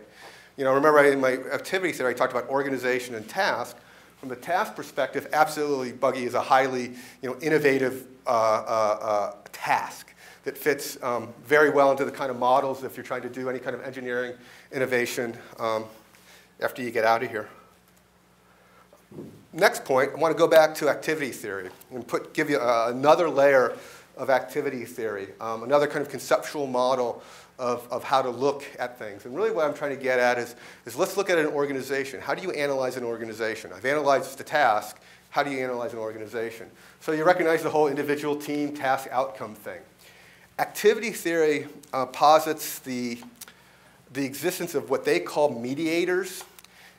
Remember in my activities there I talked about organization and task. From the task perspective, absolutely buggy is a highly innovative task that fits very well into the kind of models if you're trying to do any kind of engineering innovation after you get out of here. Next point, I want to go back to activity theory and give you another layer of activity theory, another kind of conceptual model of how to look at things. And really what I'm trying to get at is let's look at an organization. How do you analyze an organization? I've analyzed the task. How do you analyze an organization? So you recognize the whole individual, team, task, outcome thing. Activity theory posits the existence of what they call mediators.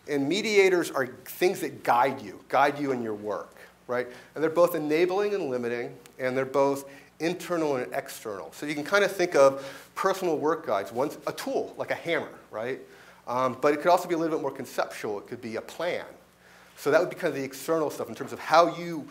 And mediators are things that guide you in your work, right? And they're both enabling and limiting, and they're both internal and external. So you can kind of think of personal work guides. One's a tool, like a hammer, right? But it could also be a little bit more conceptual. It could be a plan. So that would be kind of the external stuff in terms of how you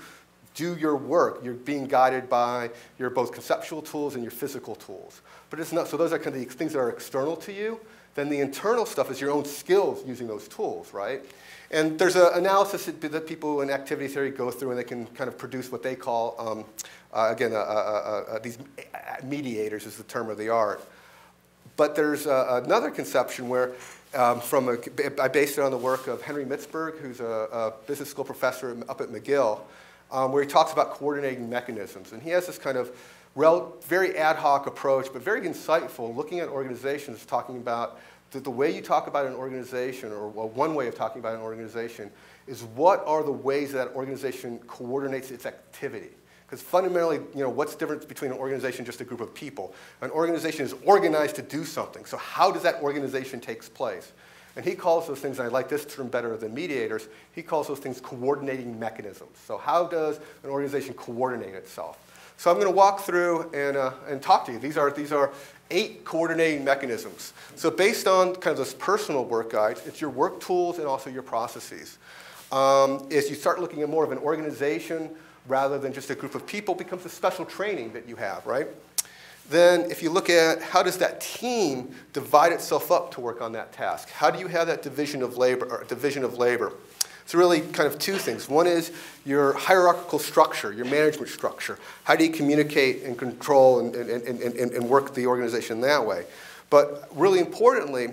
do your work. You're being guided by your both conceptual tools and your physical tools. But it's not, so those are kind of the things that are external to you. Then the internal stuff is your own skills using those tools, right? And there's an analysis that people in activity theory go through, and they can kind of produce what they call, these mediators is the term of the art. But there's another conception where, I based it on the work of Henry Mitzberg, who's a business school professor up at McGill, where he talks about coordinating mechanisms. And he has this kind of very ad hoc approach, but very insightful, looking at organizations, talking about the way you talk about an organization, or well, one way of talking about an organization, is what are the ways that organization coordinates its activity. Because fundamentally, what's the difference between an organization and just a group of people? An organization is organized to do something. So how does that organization take place? And he calls those things, and I like this term better than mediators, he calls those things coordinating mechanisms. So how does an organization coordinate itself? So I'm going to walk through and talk to you. These are 8 coordinating mechanisms. So based on kind of this personal work guide, it's your work tools and also your processes. As you start looking at more of an organization rather than just a group of people, becomes a special training that you have, right? Then if you look at how does that team divide itself up to work on that task? How do you have that division of labor? It's really kind of 2 things. One is your hierarchical structure, your management structure. How do you communicate and control and work the organization that way? But really importantly,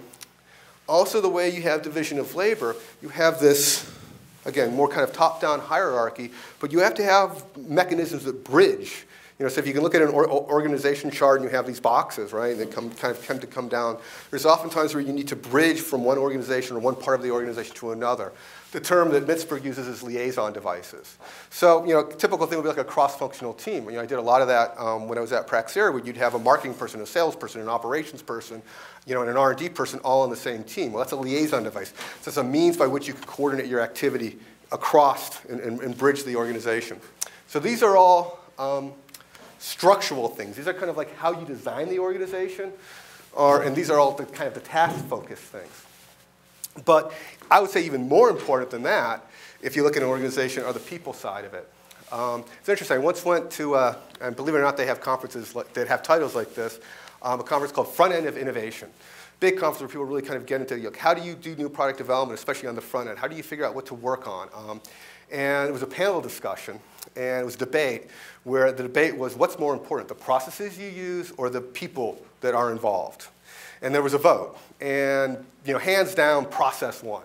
also the way you have division of labor, you have this, again, more kind of top-down hierarchy, but you have to have mechanisms that bridge. So if you can look at an organization chart and you have these boxes, right, that tend to come down, there's oftentimes where you need to bridge from one organization or one part of the organization to another. The term that Mitzberg uses is liaison devices. So, a typical thing would be like a cross-functional team. I did a lot of that when I was at Praxair, where you'd have a marketing person, a salesperson, an operations person, and an R&D person all on the same team. Well, that's a liaison device. So it's a means by which you can coordinate your activity across and bridge the organization. So these are all structural things. These are kind of like how you design the organization, and these are all the kind of the task-focused things. But I would say even more important than that, if you look at an organization, are the people side of it. It's interesting. I once went to, and believe it or not, they have conferences that have titles like this, a conference called Front End of Innovation. Big conference where people really kind of get into, how do you do new product development, especially on the front end? How do you figure out what to work on? And it was a panel discussion, and it was a debate, where the debate was, what's more important, the processes you use or the people that are involved? And there was a vote. And hands down, process won.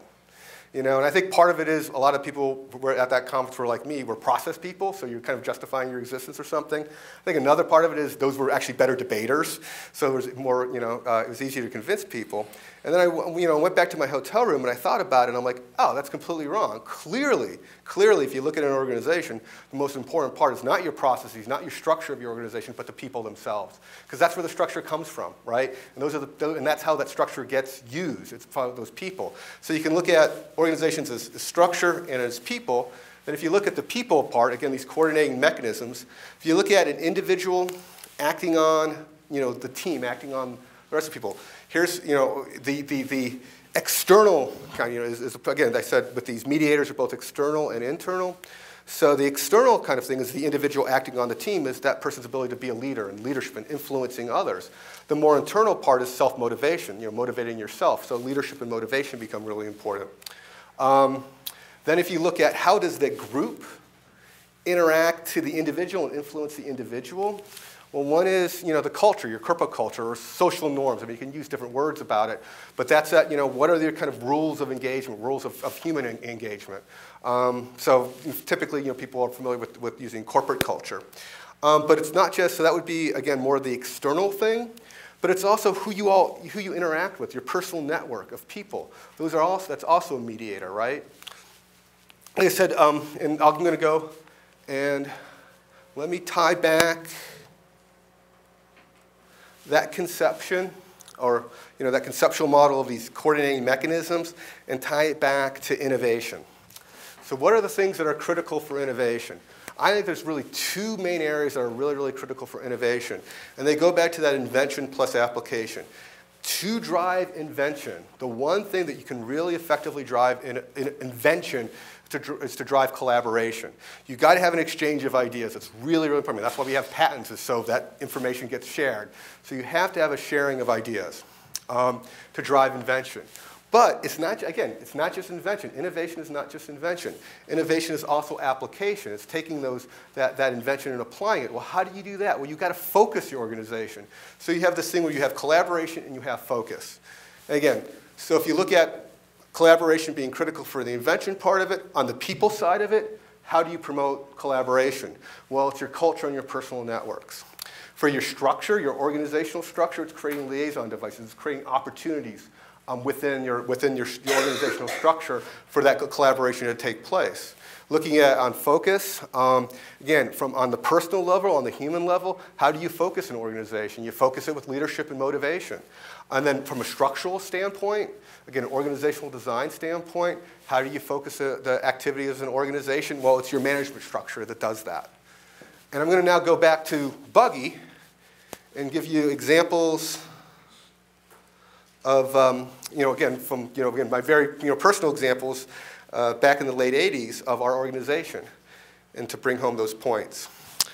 And I think part of it is a lot of people who were at that conference were like me, were process people, so you're kind of justifying your existence or something. I think another part of it is those were actually better debaters, so it was more, it was easier to convince people. And then I went back to my hotel room and I thought about it and I'm like, oh, that's completely wrong. Clearly, if you look at an organization, the most important part is not your processes, not your structure of your organization, but the people themselves. Because that's where the structure comes from, right? And that's how that structure gets used. It's from those people. So you can look at organizations as structure and as people. Then if you look at the people part, again, these coordinating mechanisms, if you look at an individual acting on, the team acting on the rest of the people, here's, the external kind, is again, I said, with these mediators are both external and internal. So the external kind of thing is the individual acting on the team is that person's ability to be a leader and leadership and influencing others. The more internal part is self-motivation, motivating yourself. So leadership and motivation become really important. Then if you look at how does the group interact to the individual and influence the individual, well, one is, the culture, your corporate culture, or social norms. I mean, you can use different words about it, but that's that, what are the kind of rules of engagement, rules of human engagement? So typically, people are familiar with using corporate culture. But it's not just, so that would be, again, more the external thing, but it's also who you interact with, your personal network of people. That's also a mediator, right? Like I said, and I'm going to go and let me tie back that conception, or that conceptual model of these coordinating mechanisms, and tie it back to innovation. So what are the things that are critical for innovation? I think there's really two main areas that are really, really critical for innovation. And they go back to that invention plus application. To drive invention, the one thing that you can really effectively drive in invention is to drive collaboration. You've got to have an exchange of ideas. It's really, really important. That's why we have patents, is so that information gets shared. So you have to have a sharing of ideas to drive invention. But it's not, again, it's not just invention. Innovation is not just invention. Innovation is also application. It's taking that invention and applying it. Well, how do you do that? Well, you've got to focus your organization. So you have this thing where you have collaboration and you have focus. And again, so if you look at collaboration being critical for the invention part of it, on the people side of it, how do you promote collaboration? Well, it's your culture and your personal networks. For your structure, your organizational structure, it's creating liaison devices. It's creating opportunities within your organizational structure for that collaboration to take place. Looking at on focus, again, on the personal level, on the human level, how do you focus an organization? You focus it with leadership and motivation. And then from a structural standpoint, again, organizational design standpoint, how do you focus the activity as an organization? Well, it's your management structure that does that. And I'm going to now go back to Buggy and give you examples of, again, my very personal examples back in the late 80s of our organization, and to bring home those points.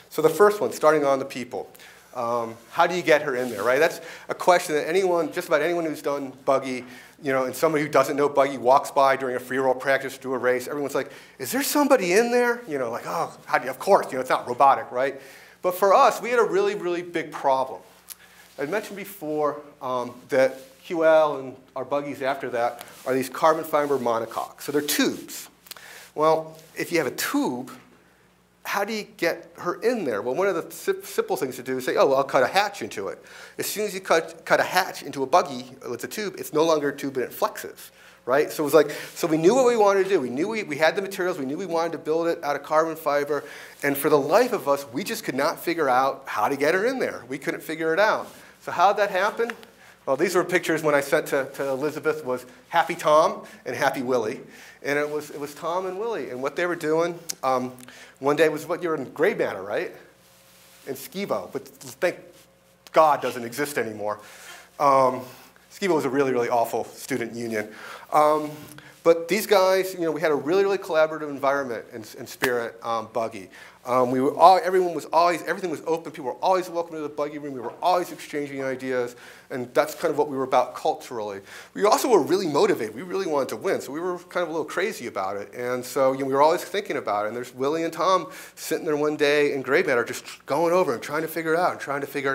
So the first one, starting on the people. How do you get her in there, right? That's a question that just about anyone who's done Buggy, and somebody who doesn't know Buggy walks by during a free roll practice, do a race, everyone's like, is there somebody in there? Like, oh, of course, it's not robotic, right? But for us, we had a really, really big problem. I mentioned before that QL and our buggies after that are these carbon fiber monocoques. So they're tubes. Well, if you have a tube, how do you get her in there? Well, one of the simple things to do is say, oh, well, I'll cut a hatch into it. As soon as you cut a hatch into a buggy, it's a tube, it's no longer a tube and it flexes, right? So it was like, so we knew what we wanted to do. We knew we had the materials. We knew we wanted to build it out of carbon fiber. And for the life of us, we just could not figure out how to get her in there. We couldn't figure it out. So how did that happen? Well, these were pictures when I sent to Elizabeth was Happy Tom and Happy Willie. And it was Tom and Willie. And what they were doing, one day was what you were in Gray Matter, right? In Skibo. But thank God doesn't exist anymore. Skibo was a really, really awful student union. But these guys, we had a really, really collaborative environment in Spirit Buggy. Everything was open. People were always welcome to the buggy room. We were always exchanging ideas, and that's kind of what we were about culturally. We also were really motivated. We really wanted to win, so we were kind of a little crazy about it. And so we were always thinking about it. And there's Willie and Tom sitting there one day in Gray Matter just going over and trying to figure it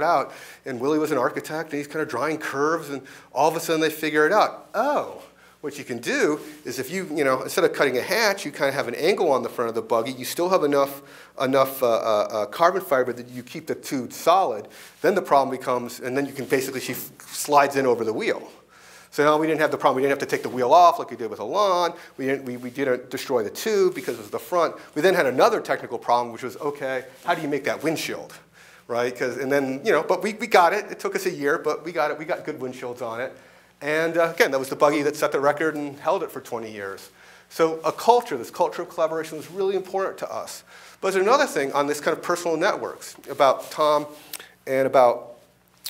out And Willie was an architect, and he's kind of drawing curves, and all of a sudden they figure it out. Oh. What you can do is if you, instead of cutting a hatch, you kind of have an angle on the front of the buggy. You still have enough carbon fiber that you keep the tube solid. Then the problem becomes, and then you can basically, she slides in over the wheel. So now we didn't have the problem. We didn't have to take the wheel off like we did with a lawn. We didn't destroy the tube because it was the front. We then had another technical problem, which was, okay, how do you make that windshield? Right? But we got it. It took us a year, but we got it. We got good windshields on it. And again, that was the buggy that set the record and held it for 20 years. So this culture of collaboration was really important to us. But there's another thing on this kind of personal networks about Tom and about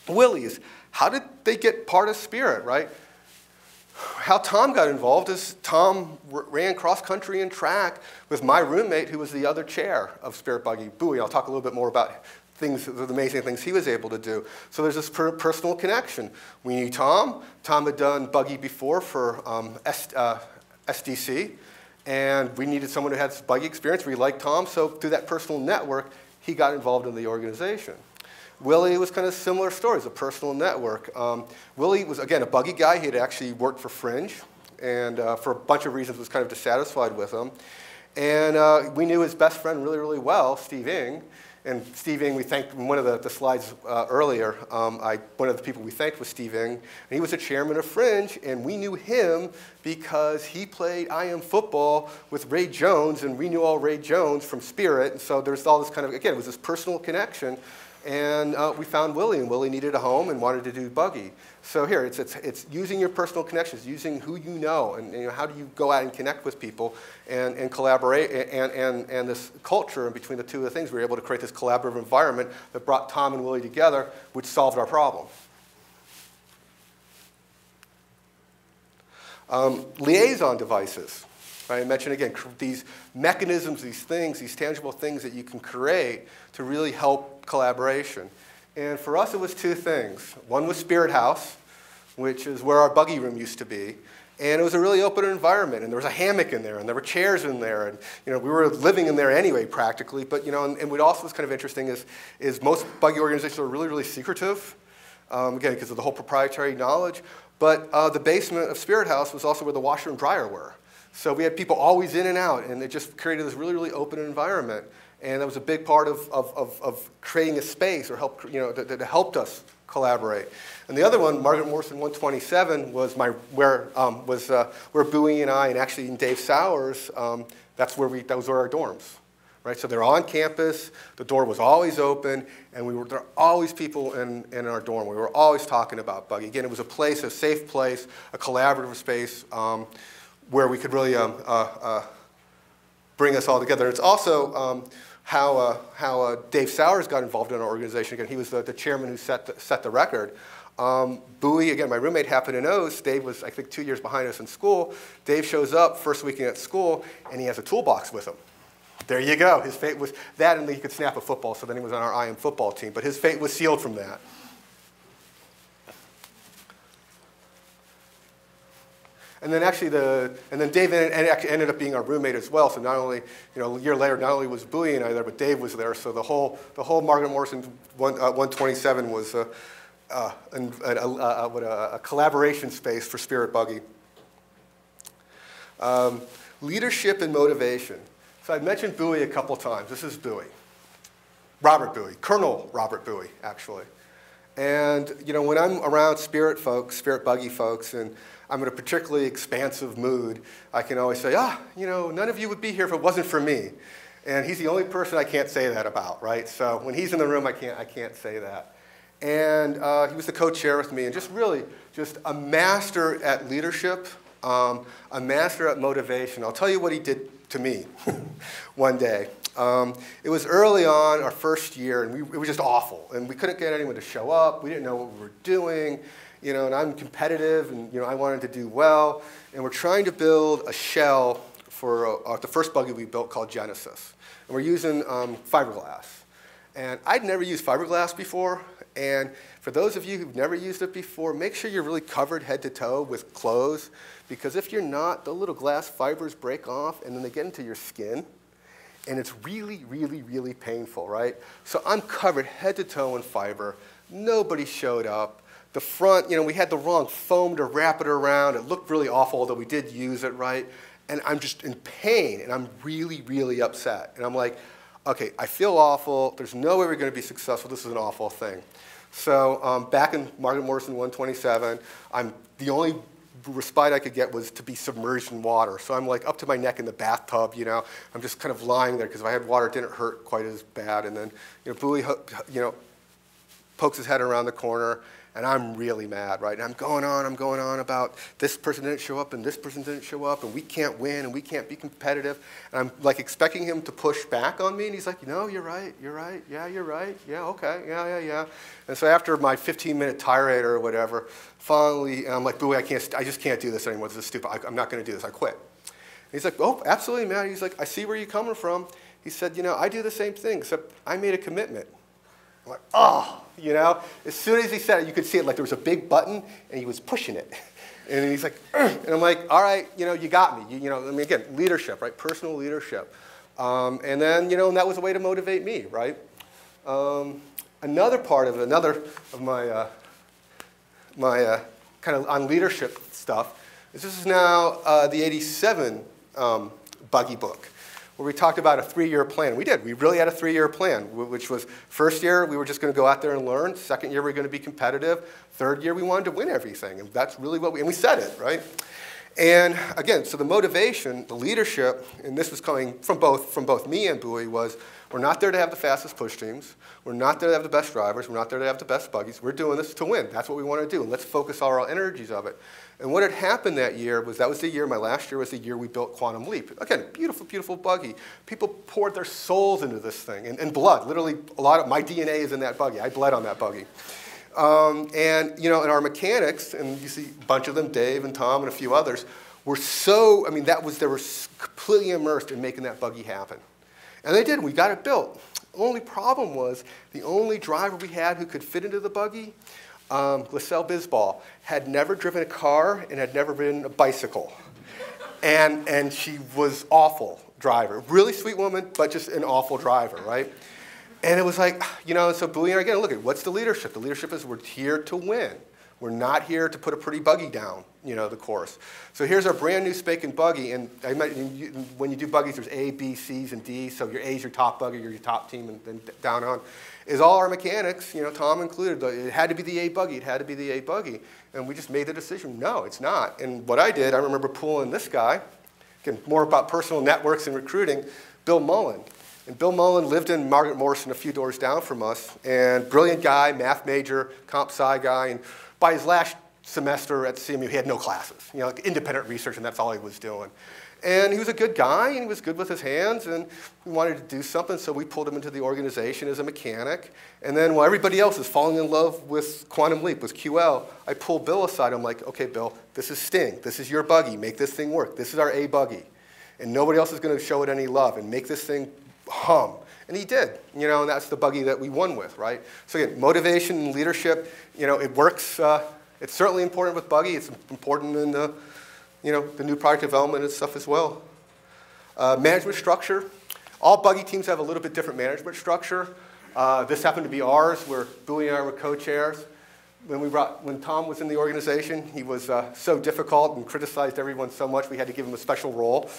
Willie's. How did they get part of Spirit, right? How Tom got involved is Tom ran cross country and track with my roommate who was the other chair of Spirit Buggy, Bowie. I'll talk a little bit more about the amazing things he was able to do. So there's this personal connection. We knew Tom. Tom had done Buggy before for SDC, and we needed someone who had Buggy experience. We liked Tom, so through that personal network, he got involved in the organization. Willie was kind of similar stories, a personal network. Willie was, again, a Buggy guy. He had actually worked for Fringe, and for a bunch of reasons was kind of dissatisfied with him. And we knew his best friend really, really well, Steve Ing. And Steve Ing, we thanked in one of the slides earlier. One of the people we thanked was Steve Ing, and he was the chairman of Fringe, and we knew him because he played IM football with Ray Jones, and we knew all Ray Jones from Spirit, and so there's all this kind of, again, it was this personal connection. And we found Willie, and Willie needed a home and wanted to do Buggy. So here, it's using your personal connections, using who you know, and how do you go out and connect with people and collaborate, and this culture in between the two of the things, we were able to create this collaborative environment that brought Tom and Willie together, which solved our problem. Liaison devices. I mentioned again, these mechanisms, these things, these tangible things that you can create to really help collaboration. And for us, it was two things. One was Spirit House, which is where our buggy room used to be. And it was a really open environment, and there was a hammock in there, and there were chairs in there, and we were living in there anyway, practically. But and what also was kind of interesting is most buggy organizations are really, really secretive, again, because of the whole proprietary knowledge. But the basement of Spirit House was also where the washer and dryer were. So we had people always in and out, and it just created this really, really open environment. And that was a big part of creating a space, or that helped us collaborate. And the other one, Margaret Morrison 127, was where Bowie and I, and actually Dave Sowers, those were our dorms, right? So they're on campus. The door was always open, and there were always people in our dorm. We were always talking about Buggy. Again, it was a safe place, a collaborative space. Where we could really bring us all together. It's also how Dave Sowers got involved in our organization. Again, he was the chairman who set the record. Bowie, again, my roommate happened to know. Dave was, I think, 2 years behind us in school. Dave shows up first weekend at school, and he has a toolbox with him. There you go. His fate was that, and he could snap a football, so then he was on our IM football team. But his fate was sealed from that. And then Dave ended up being our roommate as well. So not only, a year later, not only was Bowie and I there, but Dave was there. So the whole Margaret Morrison 127 was a collaboration space for Spirit Buggy. Leadership and motivation. So I've mentioned Bowie a couple times. This is Bowie. Robert Bowie, Colonel Robert Bowie, actually. And when I'm around Spirit Buggy folks, and I'm in a particularly expansive mood, I can always say, none of you would be here if it wasn't for me. And he's the only person I can't say that about, right? So when he's in the room, I can't say that. And he was the co-chair with me, and just a master at leadership, a master at motivation. I'll tell you what he did to me one day. It was early on, our first year, and it was just awful. And we couldn't get anyone to show up. We didn't know what we were doing. And I'm competitive, and I wanted to do well. And we're trying to build a shell for the first buggy we built called Genesis. And we're using fiberglass. And I'd never used fiberglass before. And for those of you who've never used it before, make sure you're really covered head to toe with clothes. Because if you're not, the little glass fibers break off, and then they get into your skin. And it's really, really, really painful, right? So I'm covered head to toe in fiber. Nobody showed up. The front, we had the wrong foam to wrap it around. It looked really awful, although we did use it right. And I'm just in pain, and I'm really, really upset. And I'm like, okay, I feel awful. There's no way we're going to be successful. This is an awful thing. So back in Margaret Morrison 127, the only respite I could get was to be submerged in water. So I'm like up to my neck in the bathtub, I'm just kind of lying there, because if I had water, it didn't hurt quite as bad. And then, Bowie, pokes his head around the corner, and I'm really mad, right? And I'm going on about this person didn't show up, and this person didn't show up, and we can't win, and we can't be competitive. And I'm like expecting him to push back on me, and he's like, no, you're right, yeah, you're right, yeah, okay, yeah. And so after my 15-minute tirade or whatever, finally, I'm like, Bowie, I just can't do this anymore. This is stupid. I'm not going to do this. I quit. And he's like, oh, absolutely, man. He's like, I see where you're coming from. He said, I do the same thing, except I made a commitment. I'm like, oh, As soon as he said it, you could see it like there was a big button, and he was pushing it. And he's like, ugh. And I'm like, all right, you got me. Again, leadership, right? Personal leadership. And then, and that was a way to motivate me, right? Another of my kind of on leadership stuff is this is now the 87 buggy book, where we talked about a 3-year plan. We did. We really had a 3-year plan, which was first year we were just going to go out there and learn. Second year we were going to be competitive. Third year we wanted to win everything, and that's really what and we said it, right? And again, so the motivation, the leadership, and this was coming from both me and Bowie, was we're not there to have the fastest push teams. We're not there to have the best drivers. We're not there to have the best buggies. We're doing this to win. That's what we want to do, and let's focus all our energies of it. And what had happened that year was that was the year, my last year was the year we built Quantum Leap. Again, beautiful, beautiful buggy. People poured their souls into this thing, and blood. Literally, a lot of my DNA is in that buggy. I bled on that buggy. And, you know, and our mechanics, and you see a bunch of them, Dave and Tom and a few others, were so, I mean, they were completely immersed in making that buggy happen. And they did, we got it built. The only problem was the only driver we had who could fit into the buggy, Gliselle Bisbal, had never driven a car and had never ridden a bicycle. And she was awful driver. Really sweet woman, but just an awful driver, right? And it was like, you know, so Bowie and I, again, look at what's the leadership? The leadership is we're here to win. We're not here to put a pretty buggy down, you know, the course. So here's our brand new spanking buggy. And when you do buggies, there's A, B, C's, and D. So your A is your top buggy, your top team, and then down on is all our mechanics, you know, Tom included. It had to be the A buggy. It had to be the A buggy. And we just made the decision, no, it's not. And what I did, I remember pulling this guy, again, more about personal networks and recruiting, Bill Mullen. And Bill Mullen lived in Margaret Morrison a few doors down from us, and brilliant guy, math major, comp sci guy, and by his last semester at CMU, he had no classes, you know, like independent research, and that's all he was doing. And he was a good guy, and he was good with his hands, and we wanted to do something, so we pulled him into the organization as a mechanic. And then while everybody else is falling in love with Quantum Leap, with QL, I pulled Bill aside. I'm like, okay, Bill, this is Sting. This is your buggy. Make this thing work. This is our A buggy. And nobody else is going to show it any love, and make this thing hum. And he did, you know, and that's the buggy that we won with, right? So again, motivation and leadership, you know, it works. It's certainly important with buggy. It's important in the, you know, the new product development and stuff as well. Management structure. All buggy teams have a little bit different management structure. This happened to be ours, where Bowie and I were co-chairs. When Tom was in the organization, he was so difficult and criticized everyone so much, we had to give him a special role.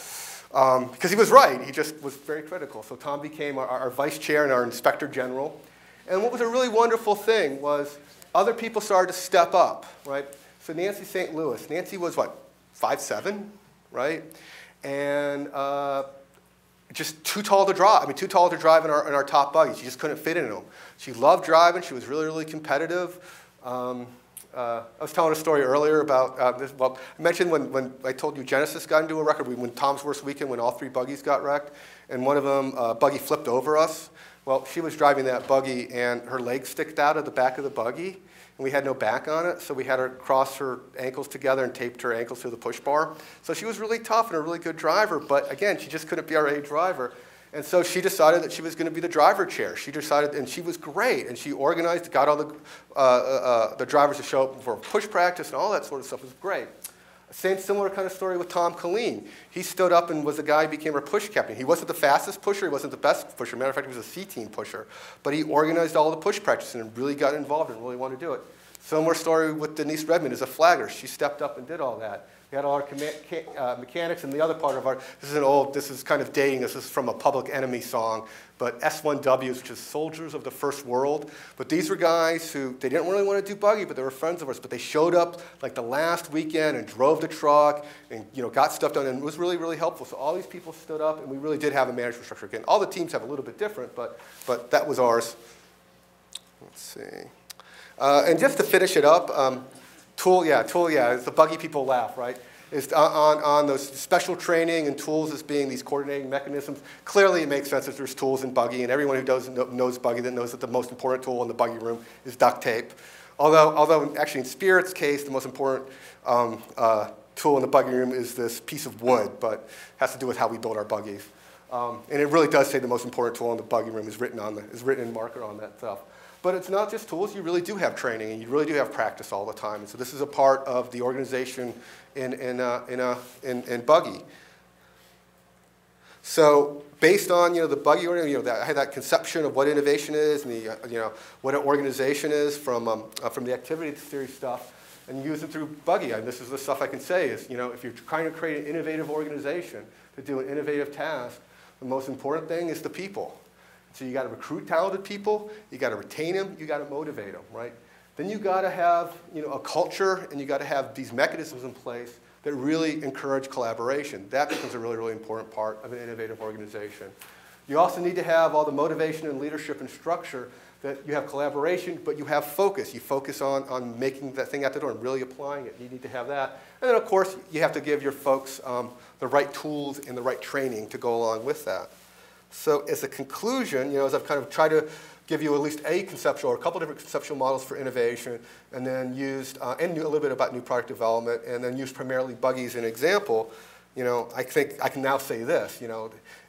Because he was right, he just was very critical. So Tom became our vice chair and our inspector general. And what was a really wonderful thing was other people started to step up, right? So Nancy St. Louis, Nancy was what, 5'7", right? And just too tall to drive. I mean, too tall to drive in our top buggy. She just couldn't fit in them. She loved driving. She was really, really competitive. I was telling a story earlier about this. Well, I mentioned when I told you Genesis got into a wreck, when Tom's worst weekend, when all 3 buggies got wrecked, and one of them, buggy flipped over us. Well, she was driving that buggy, and her legs sticked out of the back of the buggy, and we had no back on it, so we had her cross her ankles together and taped her ankles to the push bar. So she was really tough and a really good driver, but again, she just couldn't be our A driver. And so she decided that she was going to be the driver chair. She decided, and she was great, and she organized, got all the drivers to show up for push practice and all that sort of stuff. It was great. Similar kind of story with Tom Colleen. He stood up and was the guy who became our push captain. He wasn't the fastest pusher, he wasn't the best pusher. Matter of fact, he was a C-team pusher. But he organized all the push practice and really got involved and really wanted to do it. Similar story with Denise Redmond as a flagger. She stepped up and did all that. We had all our mechanics, and the other part of our, this is kind of dating, this is from a Public Enemy song, but S1Ws, which is Soldiers of the First World. But these were guys who, they didn't really want to do buggy, but they were friends of ours, but they showed up like the last weekend and drove the truck and, you know, got stuff done, and it was really, really helpful. So all these people stood up, and we really did have a management structure. Again, all the teams have a little bit different, but that was ours. Let's see. And just to finish it up, Tool, it's the buggy people laugh, right? Is on those special training and tools as being these coordinating mechanisms. Clearly it makes sense that there's tools in buggy, and everyone who knows buggy that knows that the most important tool in the buggy room is duct tape. Although actually in Spirit's case, the most important tool in the buggy room is this piece of wood, but it has to do with how we build our buggies. And it really does say the most important tool in the buggy room is written in marker on that stuff. But it's not just tools. You really do have training, and you really do have practice all the time. And so this is a part of the organization in buggy. So based on the buggy, I had that conception of what innovation is, and the what an organization is from the activity theory stuff, and use it through buggy. And this is the stuff I can say is if you're trying to create an innovative organization to do an innovative task, the most important thing is the people. So you got to recruit talented people, you got to retain them, you got to motivate them, right? Then you got to have a culture, and you got to have these mechanisms in place that really encourage collaboration. That becomes a really, really important part of an innovative organization. You also need to have all the motivation and leadership and structure that you have collaboration, but you have focus. You focus on making that thing out the door and really applying it. You need to have that. And then, of course, you have to give your folks the right tools and the right training to go along with that. So as a conclusion, as I've kind of tried to give you at least a conceptual or a couple different conceptual models for innovation, and then used, and knew a little bit about new product development, and then used primarily Buggy as an example, I think I can now say this,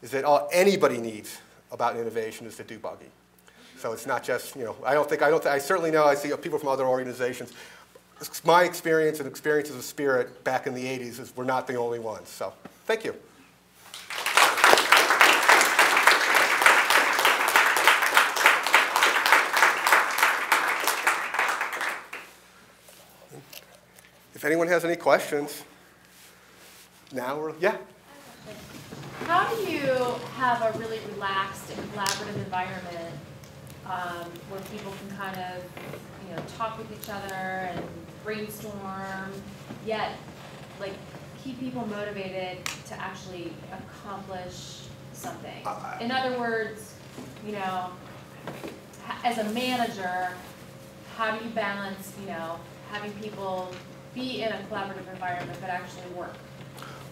is that all anybody needs about innovation is to do Buggy. So it's not just, I certainly know I see people from other organizations. My experience and experiences of Spirit back in the 80s is we're not the only ones. So thank you. If anyone has any questions, now or yeah? How do you have a really relaxed and collaborative environment where people can kind of, talk with each other and brainstorm, yet keep people motivated to actually accomplish something? In other words, as a manager, how do you balance, having people be in a collaborative environment but actually work?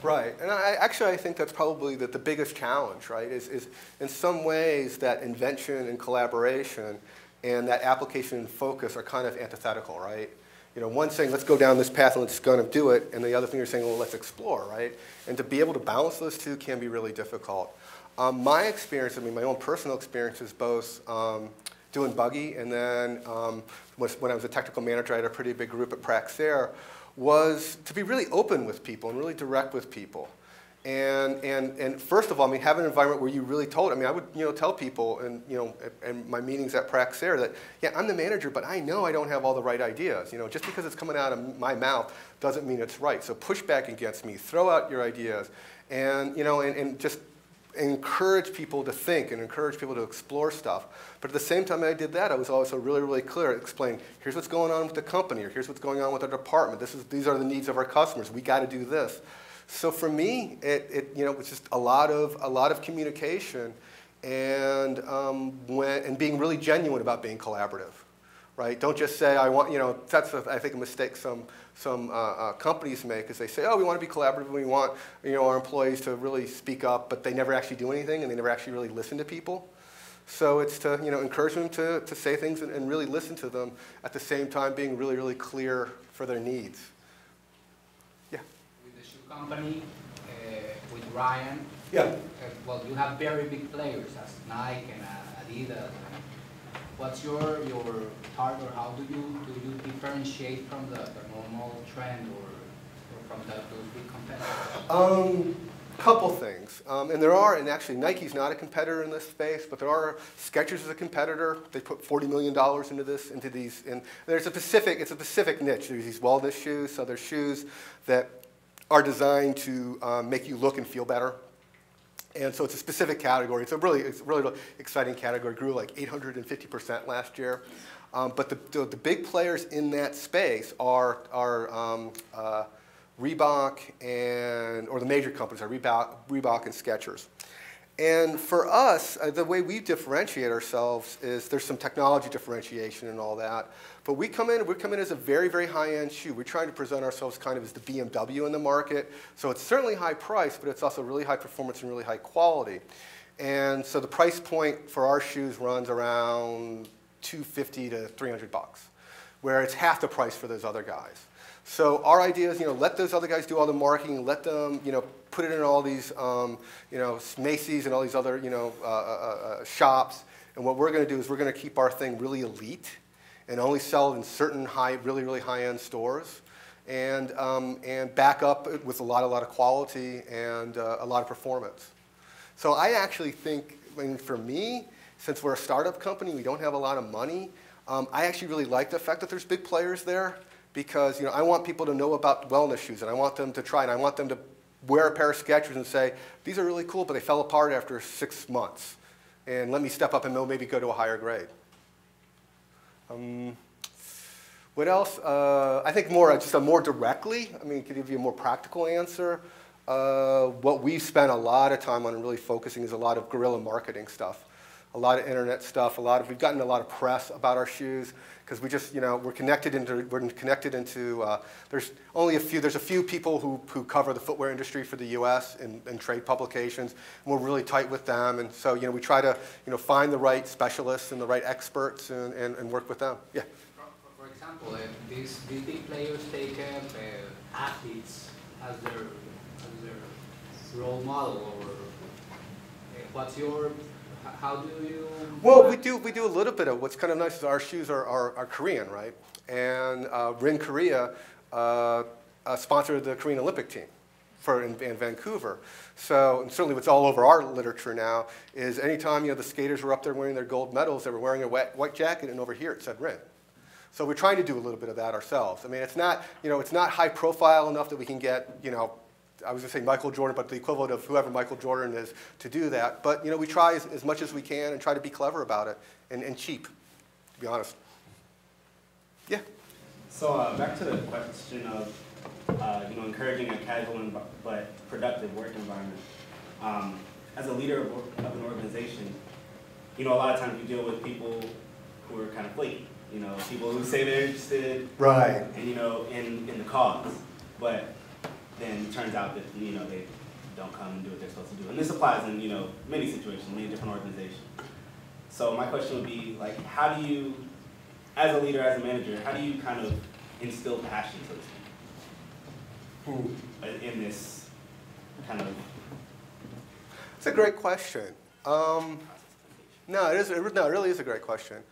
Right, and I think that's probably the biggest challenge, right, is in some ways that invention and collaboration and that application and focus are kind of antithetical, right? One saying, let's go down this path and let's go and do it, and the other thing you're saying, well, let's explore, right? And to be able to balance those two can be really difficult. My experience, my own personal experience is both doing Buggy, and then when I was a technical manager, I had a pretty big group at Praxair, was to be really open with people and really direct with people. And first of all, have an environment where you really told, I would tell people in my meetings at Praxair that, yeah, I'm the manager, but I know I don't have all the right ideas. Just because it's coming out of my mouth doesn't mean it's right. So push back against me, throw out your ideas, and just encourage people to think and encourage people to explore stuff. But at the same time I did that, I was also really, really clear, explaining, here's what's going on with the company, or here's what's going on with our department. These are the needs of our customers. We got to do this. So for me, it was just a lot of communication and being really genuine about being collaborative, right? Don't just say I want. That's I think a mistake some companies make is they say, oh, we want to be collaborative, we want our employees to really speak up, but they never actually do anything and they never actually really listen to people. So it's to encourage them to say things and really listen to them at the same time being really, really clear for their needs. Yeah. With the shoe company, with Ryan, yeah. Well, you have very big players as Nike and Adidas. What's your target, or how do you differentiate from the normal trend or from those big competitors? Couple things, and actually Nike's not a competitor in this space, but there are. Skechers is a competitor. They put $40 million into these, and it's a specific niche. There's these wellness shoes, so there's shoes that are designed to make you look and feel better. And so it's a specific category. It's a really exciting category. It grew like 850% last year. But the big players in that space are Reebok or the major companies are Reebok and Skechers. And for us, the way we differentiate ourselves is there's some technology differentiation and all that. But we come in as a very, very high-end shoe. We're trying to present ourselves kind of as the BMW in the market. So it's certainly high price, but it's also really high performance and really high quality. And so the price point for our shoes runs around $250 to $300, where it's half the price for those other guys. So our idea is, let those other guys do all the marketing, let them, put it in all these, Macy's and all these other, shops. And what we're going to do is we're going to keep our thing really elite and only sell in certain really, really high-end stores, and back up with a lot of quality and a lot of performance. So I actually think, for me, since we're a startup company, we don't have a lot of money. I actually really like the fact that there's big players there. Because I want people to know about wellness shoes, and I want them to try, and I want them to wear a pair of Skechers and say, these are really cool, but they fell apart after 6 months. And let me step up and maybe go to a higher grade. What else? I think more directly, I mean, to give you a more practical answer, what we've spent a lot of time on and really focusing is a lot of guerrilla marketing stuff, a lot of internet stuff, we've gotten a lot of press about our shoes because we just, we're connected into, there's a few people who cover the footwear industry for the US in trade publications, and we're really tight with them, and so, we try to, find the right specialists and the right experts and work with them. Yeah. For example, these big players take athletes as their role model, or what's your, how do you? Well, we do a little bit of, what's kind of nice is our shoes are Korean, right? And Rin Korea sponsored the Korean Olympic team in Vancouver. So, and certainly what's all over our literature now is anytime, the skaters were up there wearing their gold medals, they were wearing a white jacket, and over here it said Rin. So we're trying to do a little bit of that ourselves. I mean, it's not, it's not high profile enough that we can get, I was going to say Michael Jordan, but the equivalent of whoever Michael Jordan is to do that. But, we try as much as we can and try to be clever about it and cheap, to be honest. Yeah? So back to the question of, encouraging a casual but productive work environment. As a leader of an organization, a lot of times you deal with people who are kind of flaky. People who say they're interested, right, and in the cause, but then it turns out that they don't come and do what they're supposed to do. And this applies in many situations, many different organizations. So my question would be like, how do you, as a leader, as a manager, how do you kind of instill passion, so to speak, in this kind of? It's a great question. No, it really is a great question.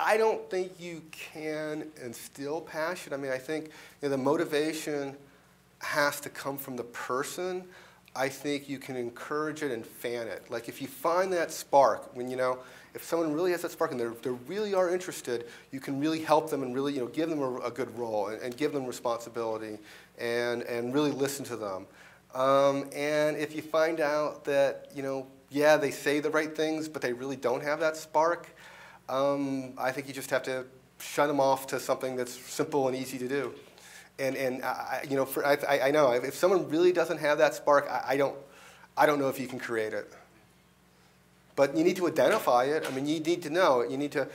I don't think you can instill passion. I mean, I think the motivation has to come from the person. I think you can encourage it and fan it. Like if you find that spark, when if someone really has that spark and they really are interested, you can really help them and really give them a good role and give them responsibility and really listen to them. And if you find out that yeah, they say the right things, but they really don't have that spark, I think you just have to shut them off to something that's simple and easy to do. And I know if someone really doesn't have that spark, I don't know if you can create it. But you need to identify it. I mean, you need to know it. You need to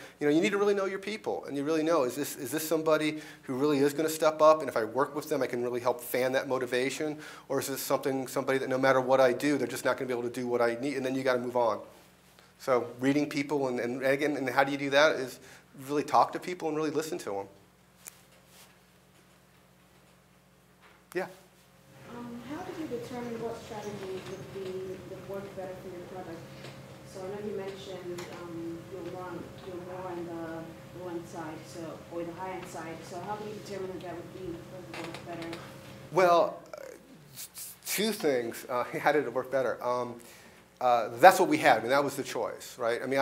really know your people, and you really know, is this somebody who really is going to step up, and if I work with them, I can really help fan that motivation, or is this somebody that no matter what I do, they're just not going to be able to do what I need, and then you got to move on. So reading people, and again, and how do you do that is really talk to people and really listen to them. Yeah? How did you determine what strategy would work better for your product? So I know you mentioned you're more on the low-end side, or the high-end side. So how do you determine that would work better? Well, two things. How did it work better? That's what we had, and that was the choice, right? I mean,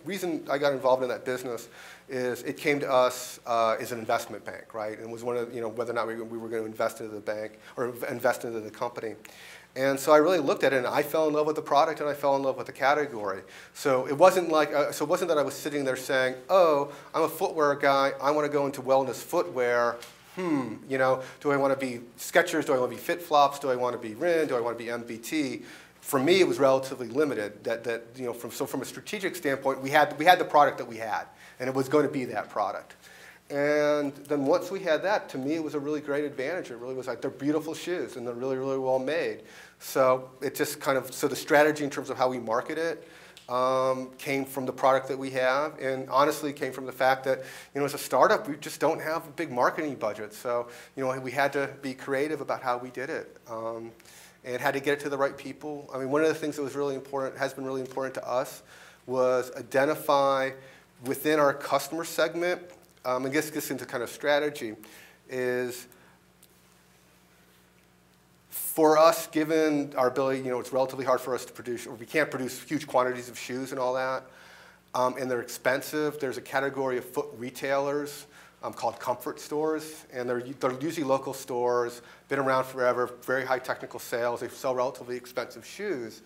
reason I got involved in that business is it came to us as an investment bank, right? And it was one of, whether or not we were going to invest into the bank or invest into the company. And so I really looked at it, and I fell in love with the product, and I fell in love with the category. So it wasn't like, so it wasn't that I was sitting there saying, oh, I'm a footwear guy, I want to go into wellness footwear. Do I want to be Skechers? Do I want to be FitFlops? Do I want to be Rin? Do I want to be MBT? For me, it was relatively limited. From a strategic standpoint, we had the product that we had, and it was going to be that product. And then once we had that, to me, it was a really great advantage. It really was like, they're beautiful shoes, and they're really, really well made. So it just kind of, so the strategy in terms of how we market it came from the product that we have, and honestly came from the fact that, as a startup, we just don't have a big marketing budget. So, we had to be creative about how we did it. And had to get it to the right people. I mean, one of the things that was really important, has been really important to us, was identify within our customer segment, I guess gets into kind of strategy, is for us, given our ability, it's relatively hard for us to produce, or we can't produce huge quantities of shoes and all that, and they're expensive. There's a category of foot retailers called comfort stores, and they're usually local stores, been around forever, very high technical sales. They sell relatively expensive shoes,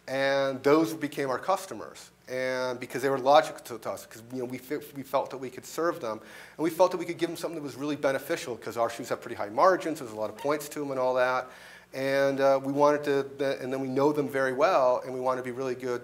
and those became our customers. And because they were logical to us, because we felt that we could serve them, and we felt that we could give them something that was really beneficial, because our shoes have pretty high margins, there's a lot of points to them and all that, and we wanted to, and then we know them very well, and we want to be really good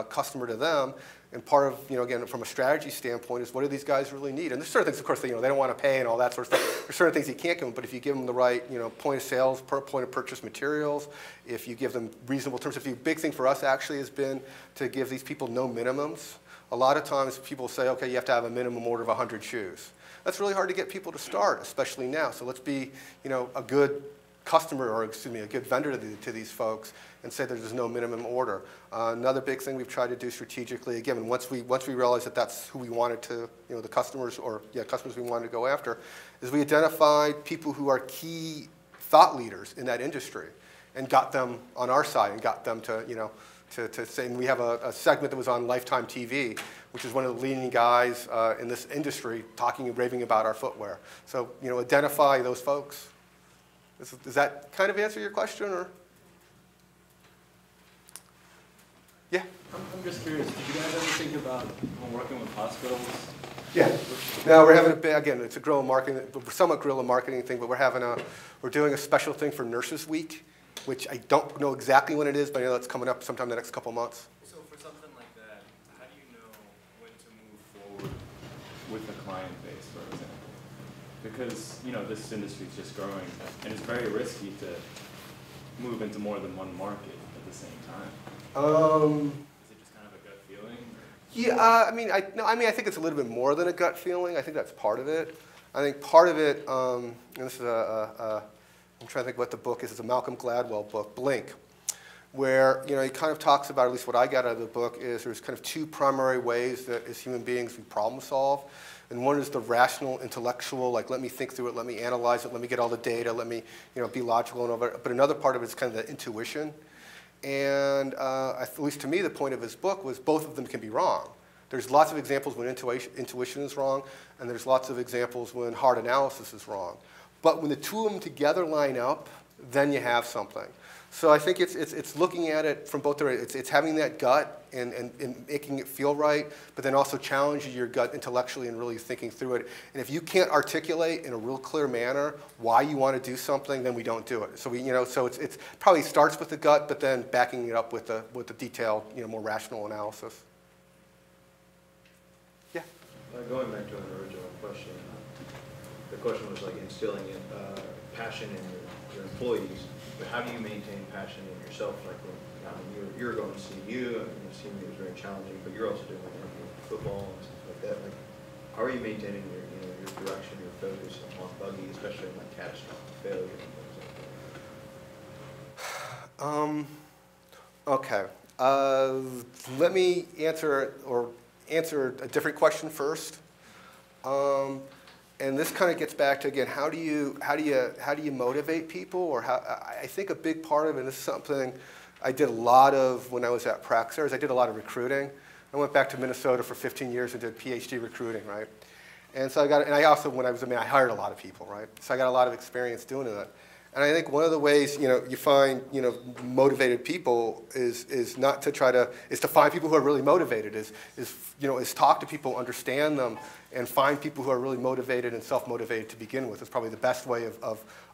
customer to them. And part of, again, from a strategy standpoint, is what do these guys really need? And there's certain things, of course, they don't want to pay and all that sort of stuff. There's certain things you can't give them, but if you give them the right, point of sales, point of purchase materials, if you give them reasonable terms, the big thing for us actually has been to give these people no minimums. A lot of times people say, okay, you have to have a minimum order of 100 shoes. That's really hard to get people to start, especially now. So let's be, a good customer, or excuse me, a good vendor to these folks, and say there's no minimum order. Another big thing we've tried to do strategically, again, once we realized that that's who we wanted to, the customers, customers we wanted to go after, is we identified people who are key thought leaders in that industry, and got them on our side, and got them to, to say, and we have a segment that was on Lifetime TV, which is one of the leading guys in this industry, talking and raving about our footwear. So, identify those folks. Does that kind of answer your question, or? Yeah? I'm just curious, did you guys ever think about working with hospitals? Yeah. Now we're having again, it's a guerrilla marketing, somewhat guerrilla marketing thing, but we're doing a special thing for Nurses Week, which I don't know exactly when it is, but I know it's coming up sometime in the next couple months. So for something like that, how do you know when to move forward with the client base, for example? Because, this industry is just growing, and it's very risky to move into more than one market at the same time. Is it just kind of a gut feeling? Yeah, I think it's a little bit more than a gut feeling. I think that's part of it. I think part of it, and this is I'm trying to think what the book is. It's a Malcolm Gladwell book, Blink, where he kind of talks about, at least what I got out of the book, is there's kind of two primary ways that as human beings we problem solve. And one is the rational, intellectual, like let me think through it, let me analyze it, let me get all the data, let me be logical and all that. But another part of it is kind of the intuition. And at least to me, the point of his book was both of them can be wrong. There's lots of examples when intuition is wrong, and there's lots of examples when hard analysis is wrong. But when the two of them together line up, then you have something. So I think it's looking at it from both directions. It's having that gut and making it feel right, but then also challenging your gut intellectually and really thinking through it. And if you can't articulate in a real clear manner why you want to do something, then we don't do it. So so it's probably starts with the gut, but then backing it up with the detailed, more rational analysis. Yeah. Going back to an original question, the question was like instilling passion in your employees. But how do you maintain passion in yourself? Like when you're going to CU, and CMU is very challenging, but you're also doing football and stuff like that. Like, how are you maintaining your direction, your focus on Buggy, especially in like catastrophic failure and things like that? Okay. Let me answer a different question first. And this kind of gets back to, again, how do you motivate people, or I think a big part of it, and this is something I did a lot of when I was at Praxair, I did a lot of recruiting. I went back to Minnesota for 15 years and did PhD recruiting, right? And so I also, when I was, I hired a lot of people, right? So I got a lot of experience doing that. And I think one of the ways, you find, motivated people is not to try to, is to find people who are really motivated, is talk to people, understand them, and find people who are really motivated and self-motivated to begin with. It's probably the best way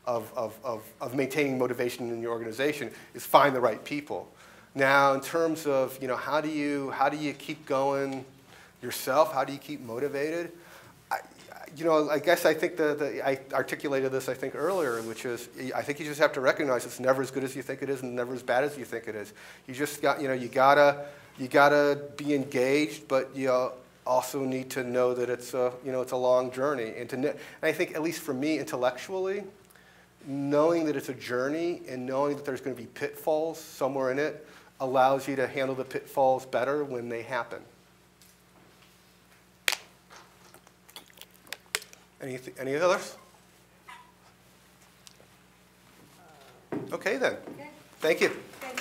of maintaining motivation in your organization, is find the right people. Now, in terms of, how do you keep going yourself? How do you keep motivated? I guess I think I articulated this, I think, earlier, which is I think you just have to recognize it's never as good as you think it is and never as bad as you think it is. You just got, you gotta be engaged, but you also need to know that it's a long journey. And I think, at least for me, intellectually, knowing that it's a journey and knowing that there's going to be pitfalls somewhere in it allows you to handle the pitfalls better when they happen. Any others? Okay then. Okay. Thank you. Okay.